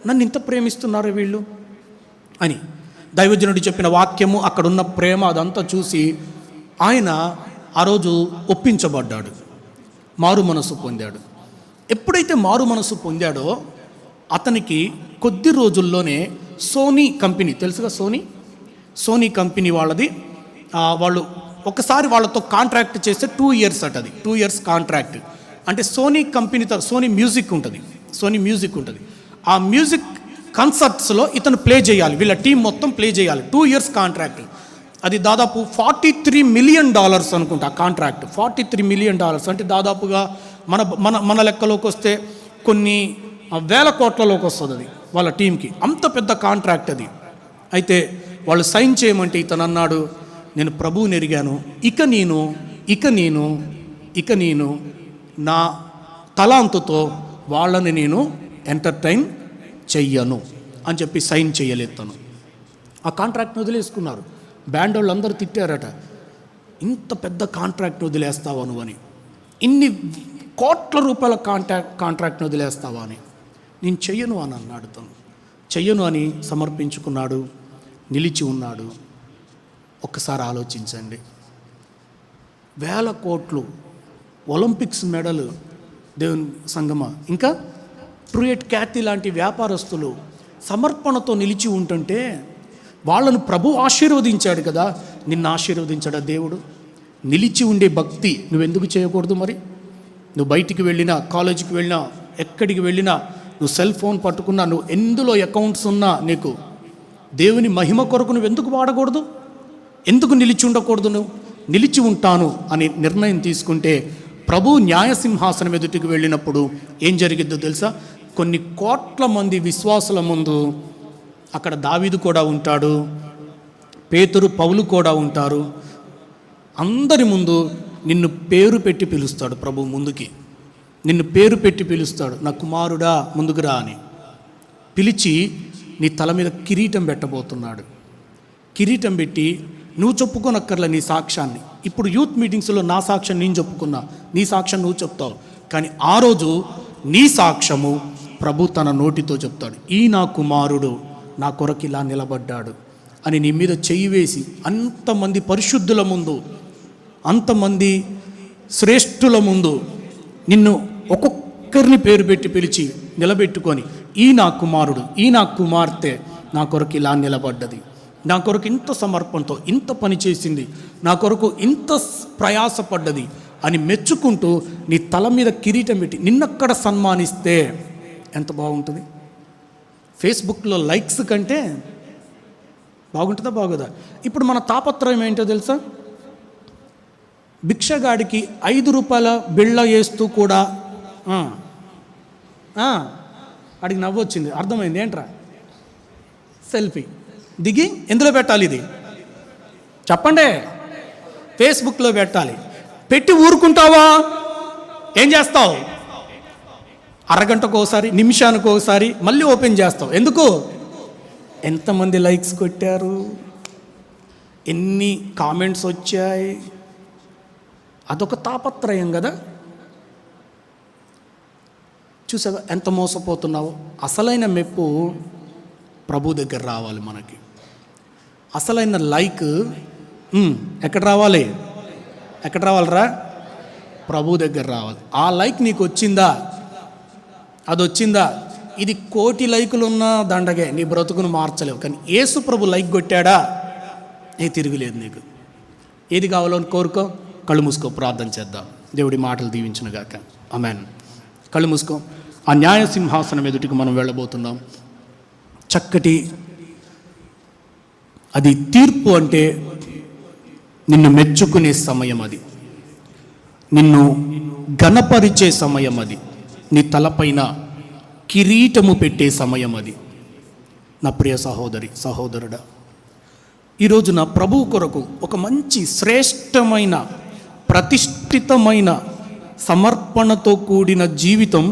నన్ను ఇంత ప్రేమిస్తున్నారు వీళ్ళు అని దైవజనుడు చెప్పిన వాక్యము, అక్కడున్న ప్రేమ అదంతా చూసి ఆయన ఆ రోజు ఒప్పించబడ్డాడు, మారు మనసు పొందాడు. ఎప్పుడైతే మారు మనసు పొందాడో అతనికి కొద్ది రోజుల్లోనే సోనీ కంపెనీ, తెలుసుగా సోనీ కంపెనీ వాళ్ళది, వాళ్ళు ఒకసారి వాళ్ళతో కాంట్రాక్ట్ చేస్తే 2 years అట. అది 2 years కాంట్రాక్ట్. అంటే సోనీ కంపెనీతో సోనీ మ్యూజిక్ ఉంటుంది. ఆ మ్యూజిక్ కన్సర్ట్స్లో ఇతను ప్లే చేయాలి, వీళ్ళ టీం మొత్తం ప్లే చేయాలి. 2 years కాంట్రాక్ట్. అది దాదాపు $43 million అనుకుంటా ఆ కాంట్రాక్ట్. $43 million అంటే దాదాపుగా మన లెక్కలోకి వస్తే కొన్ని వేల కోట్లలోకి వస్తుంది అది వాళ్ళ టీంకి. అంత పెద్ద కాంట్రాక్ట్ అది. అయితే వాళ్ళు సైన్ చేయమంటే ఇతను అన్నాడు, నేను ప్రభువుని ఎరిగాను, ఇక నేను నా తలాంతుతో వాళ్ళని నేను ఎంటర్టైన్ చెయ్యను అని చెప్పి సైన్ చేయలేదు తను. ఆ కాంట్రాక్ట్ని వదిలేసుకున్నారు. బ్యాండ్ వాళ్ళు అందరూ తిట్టారట, ఇంత పెద్ద కాంట్రాక్ట్ని వదిలేస్తావా నువ్వు అని, ఇన్ని కోట్ల రూపాయల కాంట్రాక్ట్ని వదిలేస్తావా అని. నేను చెయ్యను అని అన్నాడు తను. చెయ్యను అని సమర్పించుకున్నాడు, నిలిచి ఉన్నాడు. ఒక్కసారి ఆలోచించండి, వేల కోట్లు, ఒలింపిక్స్ మెడల్, దేవుని సంగమ, ఇంకా ట్రూయట్ క్యాతి లాంటి వ్యాపారస్తులు సమర్పణతో నిలిచి ఉంటుంటే వాళ్ళను ప్రభు ఆశీర్వదించాడు కదా. నిన్ను ఆశీర్వదించాడా దేవుడు? నిలిచి ఉండే భక్తి నువ్వెందుకు చేయకూడదు మరి? నువ్వు బయటికి వెళ్ళినా, కాలేజీకి వెళ్ళినా, ఎక్కడికి వెళ్ళినా, నువ్వు సెల్ ఫోన్ పట్టుకున్నా, నువ్వు ఎందులో అకౌంట్స్ ఉన్నా, నీకు దేవుని మహిమ కొరకు నువ్వు ఎందుకు వాడకూడదు? ఎందుకు నిలిచి ఉండకూడదు? నువ్వు నిలిచి ఉంటాను అని నిర్ణయం తీసుకుంటే ప్రభు న్యాయసింహాసనం ఎదుటికి వెళ్ళినప్పుడు ఏం జరిగిద్దో తెలుసా? కొన్ని కోట్ల మంది విశ్వాసుల ముందు అక్కడ దావీదు కూడా ఉంటాడు, పేతురు, పౌలు కూడా ఉంటారు. అందరి ముందు నిన్ను పేరు పెట్టి పిలుస్తాడు ప్రభు. ముందుకి నిన్ను పేరు పెట్టి పిలుస్తాడు, నా కుమారుడా ముందుకు రా అని పిలిచి నీ తల మీద కిరీటం పెట్టబోతున్నాడు. కిరీటం పెట్టి నువ్వు చెప్పుకోనక్కర్లే నీ సాక్ష్యాన్ని. ఇప్పుడు యూత్ మీటింగ్స్లో నా సాక్ష్యం నేను చెప్పుకున్నా, నీ సాక్ష్యం నువ్వు చెప్తావు. కానీ ఆ రోజు నీ సాక్ష్యము ప్రభు తన నోటితో చెప్తాడు. ఈ నా కుమారుడు నా కొరకు ఇలా నిలబడ్డాడు అని నీ మీద చెయ్యి వేసి అంతమంది పరిశుద్ధుల ముందు, అంతమంది శ్రేష్ఠుల ముందు నిన్ను ఒక్కొక్కరిని పేరు పెట్టి పిలిచి నిలబెట్టుకొని, ఈ నా కుమారుడు, ఈ నా కుమార్తె నా కొరకు ఇలా నిలబడ్డది, నా కొరకు ఇంత సమర్పణతో ఇంత పని చేసింది, నా కొరకు ఇంత ప్రయాసపడ్డది అని మెచ్చుకుంటూ నీ తల మీద కిరీటం పెట్టి నిన్నక్కడ సన్మానిస్తే ఎంత బాగుంటుంది. ఫేస్బుక్లో లైక్స్ కంటే బాగుంటుందా బాగోదా? ఇప్పుడు మన తాపత్రయం ఏంటో తెలుసా? భిక్షగాడికి 5 రూపాయల బిళ్ళ వేస్తూ కూడా అడిగి నవ్వొచ్చింది, అర్థమైంది ఏంట్రా? సెల్ఫీ దిగి ఎందులో పెట్టాలి? ఇది చెప్పండి. ఫేస్బుక్లో పెట్టాలి. పెట్టి ఊరుకుంటావా? ఏం చేస్తావు? అరగంటకు ఒకసారి, నిమిషానికి ఒకసారి మళ్ళీ ఓపెన్ చేస్తావు. ఎందుకు? ఎంతమంది లైక్స్ కొట్టారు, ఎన్ని కామెంట్స్ వచ్చాయి, అదొక తాపత్రయం కదా. చూసావా ఎంత మోసపోతున్నావో? అసలైన మెప్పు ప్రభు దగ్గర రావాలి మనకి. అసలైన లైక్ ఎక్కడ రావాలి? ఎక్కడ రావాలరా? ప్రభు దగ్గర రావాలి. ఆ లైక్ నీకు వచ్చిందా? అది వచ్చిందా? ఇది 1,000,000 లైకులు ఉన్న దండగే, నీ బ్రతుకును మార్చలేవు. కానీ యేసు ప్రభు లైక్ కొట్టాడా, ఏ తిరుగులేదు నీకు. ఏది కావాలో అని కోరుకో. కళ్ళు మూసుకో, ప్రార్థన చేద్దాం. దేవుడి మాటలు దీవించునుగాక. ఆమేన్. కళ్ళు మూసుకో. ఆ న్యాయ సింహాసనం ఎదుటికి మనం వెళ్ళబోతున్నాం. చక్కటి అది తీర్పు అంటే నిన్ను మెచ్చుకునే సమయం, అది నిన్ను ఘనపరిచే సమయం, అది నీ తలపైన కిరీటము పెట్టే సమయం అది. నా ప్రియ సహోదరి సహోదరుడా, ఈరోజు నా ప్రభువు కొరకు ఒక మంచి శ్రేష్టమైన ప్రతిష్ఠితమైన సమర్పణతో కూడిన జీవితం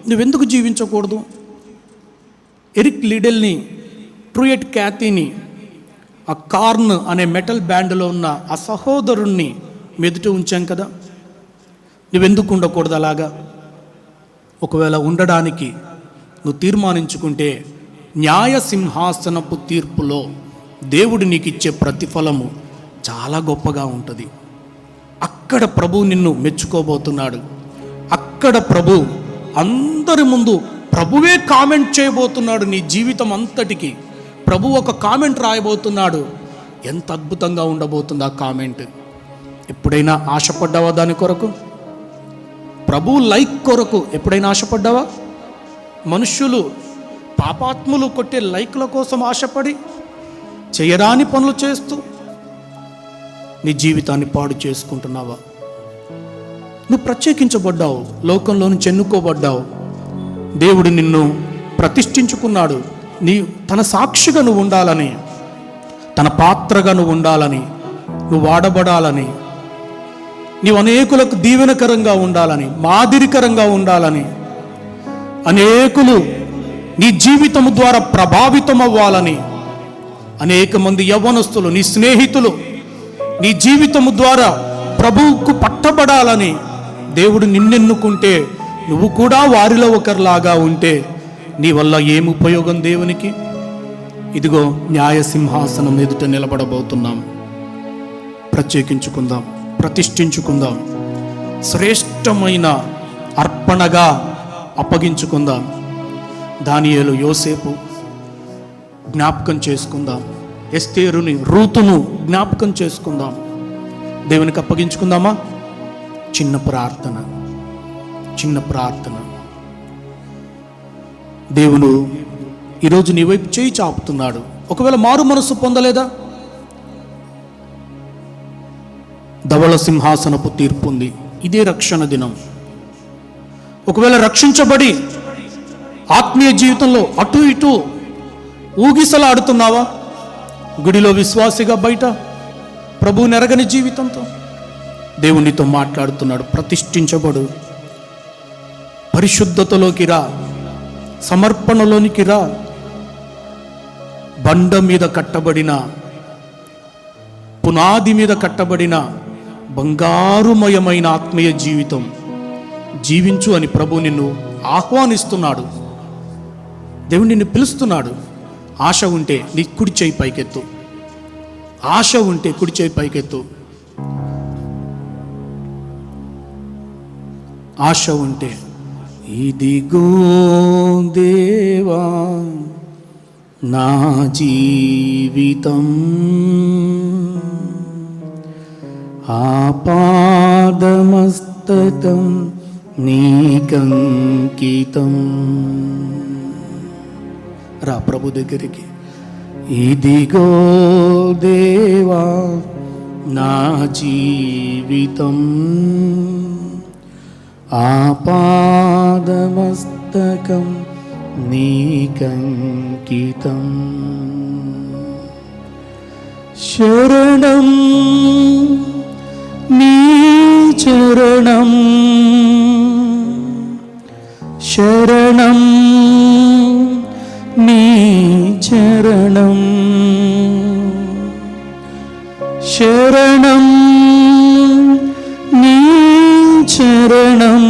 నువ్వెందుకు జీవించకూడదు? ఎరిక్ లిడెల్ని, ట్రూయట్ క్యాథీని, ఆ కార్న్ అనే మెటల్ బ్యాండ్లో ఉన్న ఆ సహోదరుణ్ణి మెదుట ఉంచాం కదా. నువ్వెందుకు ఉండకూడదు అలాగా? ఒకవేళ ఉండడానికి నువ్వు తీర్మానించుకుంటే న్యాయ సింహాసనపు తీర్పులో దేవుడు నీకు ఇచ్చే ప్రతిఫలము చాలా గొప్పగా ఉంటుంది. అక్కడ ప్రభు నిన్ను మెచ్చుకోబోతున్నాడు. అక్కడ ప్రభు అందరి ముందు ప్రభువే కామెంట్ చేయబోతున్నాడు. నీ జీవితం అంతటికి ప్రభు ఒక కామెంట్ రాయబోతున్నాడు. ఎంత అద్భుతంగా ఉండబోతుంది ఆ కామెంట్. ఎప్పుడైనా ఆశపడ్డావా దాని కొరకు? ప్రభు లైక్ కొరకు ఎప్పుడైనా ఆశపడ్డావా? మనుష్యులు పాపాత్ములు కొట్టే లైక్ల కోసం ఆశపడి చేయరాని పనులు చేస్తూ నీ జీవితాన్ని పాడు చేసుకుంటున్నావా? నువ్వు ప్రత్యేకించబడ్డావు, లోకంలో నుంచి ఎన్నుకోబడ్డావు. దేవుడు నిన్ను ప్రతిష్ఠించుకున్నాడు. తన సాక్షిగా నువ్వు ఉండాలని, తన పాత్రగా నువ్వు ఉండాలని, నువ్వు వాడబడాలని, నీవు అనేకులకు దీవెనకరంగా ఉండాలని, మాదిరికరంగా ఉండాలని, అనేకులు నీ జీవితము ద్వారా ప్రభావితం అవ్వాలని, అనేక మంది యవ్వనస్తులు నీ స్నేహితులు నీ జీవితము ద్వారా ప్రభువుకు పట్టబడాలని దేవుడు నిన్నెన్నుకుంటే, నువ్వు కూడా వారిలో ఒకరిలాగా ఉంటే నీ వల్ల ఏమి ఉపయోగం దేవునికి? ఇదిగో న్యాయ సింహాసనం ఎదుట నిలబడబోతున్నాం. ప్రత్యేకించుకుందాం, ప్రతిష్ఠించుకుందాం, శ్రేష్టమైన అర్పణగా అప్పగించుకుందాం. దానియేలు, యోసేపు జ్ఞాపకం చేసుకుందాం. ఎస్తేరుని, రూతును జ్ఞాపకం చేసుకుందాం. దేవునికి అప్పగించుకుందామా? చిన్న ప్రార్థన. దేవుడు ఈరోజు నీ వైపు చేయి చాపుతున్నాడు. ఒకవేళ మారు మనసు పొందలేదా? ధవళ సింహాసనపు తీర్పు ఉంది. ఇదే రక్షణ దినం. ఒకవేళ రక్షించబడి ఆత్మీయ జీవితంలో అటు ఇటు ఊగిసలాడుతున్నావా? గుడిలో విశ్వాసిగా, బయట ప్రభువు నెరగని జీవితంతో దేవునితో మాట్లాడుతున్నాడు. ప్రతిష్ఠించబడు, పరిశుద్ధతలోకి రా, సమర్పణలోనికి రా. బండ మీద కట్టబడిన పునాది మీద కట్టబడిన బంగారుమయమైన ఆత్మీయ జీవితం జీవించు అని ప్రభు నిన్ను ఆహ్వానిస్తున్నాడు. దేవుడు నిన్ను పిలుస్తున్నాడు. ఆశ ఉంటే నీ కుడి చేయి పైకెత్తు. ఆశ ఉంటే కుడి చేయి పైకెత్తు. ఆశ ఉంటే ఇదిగో దేవా నా జీవితం ఆపాదమస్తకం నీకంకితం. రా ప్రభు దగ్గరికి. ఇదిగో దేవా నా జీవితం ఆపాదమస్తకం నీకంకితం. శరణం నీ చరణం, శరణం నీ చరణం, శరణం నీ చరణం,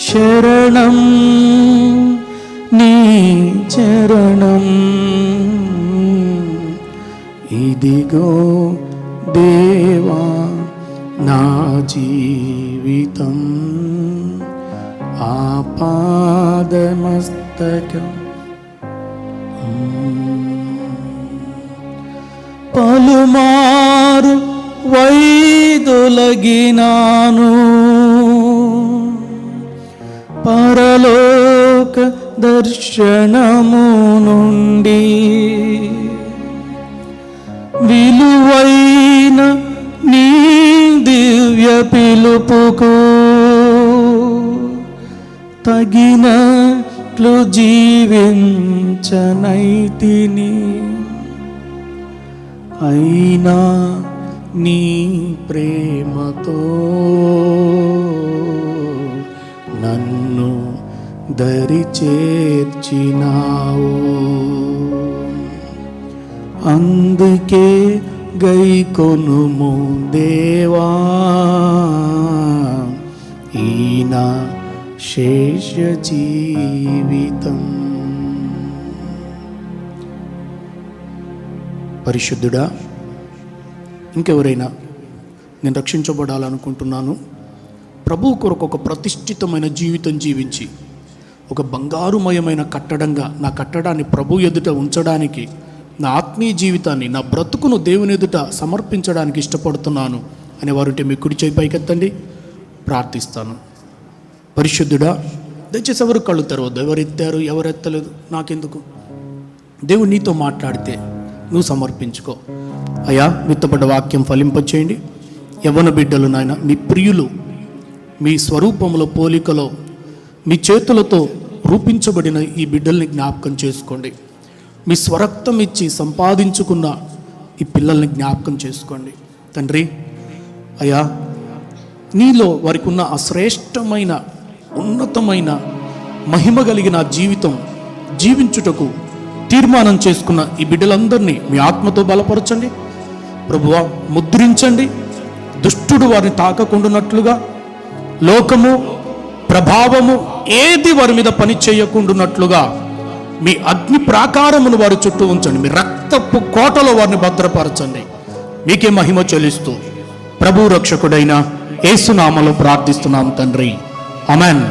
శరణం నీ చరణం. ఇదిగో దేవా నా జీవితం ఆపాదమస్తకం. పలుమారు వైదొలగినాను పరలోక దర్శనము నుండి, విలువైన నీ దివ్య పిలుపుకు తగినట్లు జీవించనైతిని. అయినా నీ ప్రేమతో నన్ను దరి చేర్చినావు. అందుకే గైకొనుము దేవా ఈన శేష జీవితం. పరిశుద్ధుడా, ఇంకెవరైనా నేను రక్షించబడాలనుకుంటున్నాను, ప్రభువు కొరకు ఒక ప్రతిష్ఠితమైన జీవితం జీవించి ఒక బంగారుమయమైన కట్టడంగా నా కట్టడాన్ని ప్రభు ఎదుట ఉంచడానికి, నా ఆత్మీయ జీవితాన్ని, నా బ్రతుకును దేవుని ఎదుట సమర్పించడానికి ఇష్టపడుతున్నాను అనేవారుంటే మీ కుడి చేయి పైకెత్తండి, ప్రార్థిస్తాను. పరిశుద్ధుడా, దయచేసి ఎవరు కళ్ళు తెరవద్దు. ఎవరెత్తారు ఎవరెత్తలేదు నాకెందుకు. దేవుడు నీతో మాట్లాడితే నువ్వు సమర్పించుకో. అయ్యా, విత్తపడ్డ వాక్యం ఫలింపచేయండి. యవ్వన బిడ్డలు నాయన, మీ ప్రియులు మీ స్వరూపములో పోలికలో మీ చేతులతో రూపించబడిన ఈ బిడ్డల్ని జ్ఞాపకం చేసుకోండి. మీ స్వరక్తం ఇచ్చి సంపాదించుకున్న ఈ పిల్లల్ని జ్ఞాపకం చేసుకోండి తండ్రి. అయ్యా, నీలో వారికి ఉన్న అశ్రేష్టమైన ఉన్నతమైన మహిమ కలిగిన జీవితం జీవించుటకు తీర్మానం చేసుకున్న ఈ బిడ్డలందరినీ మీ ఆత్మతో బలపరచండి ప్రభువా. ముద్రించండి. దుష్టుడు వారిని తాకకుండానట్లుగా, లోకము ప్రభావము ఏది వారి మీద పని చేయకుండానట్లుగా మీ అగ్ని ప్రాకారమును వారి చుట్టూ ఉంచండి. మీ రక్తపు కోటలో వారిని భద్రపరచండి. మీకే మహిమ చెల్లిస్తూ ప్రభు రక్షకుడైన యేసు నామములో ప్రార్థిస్తున్నాం తండ్రి. ఆమేన్.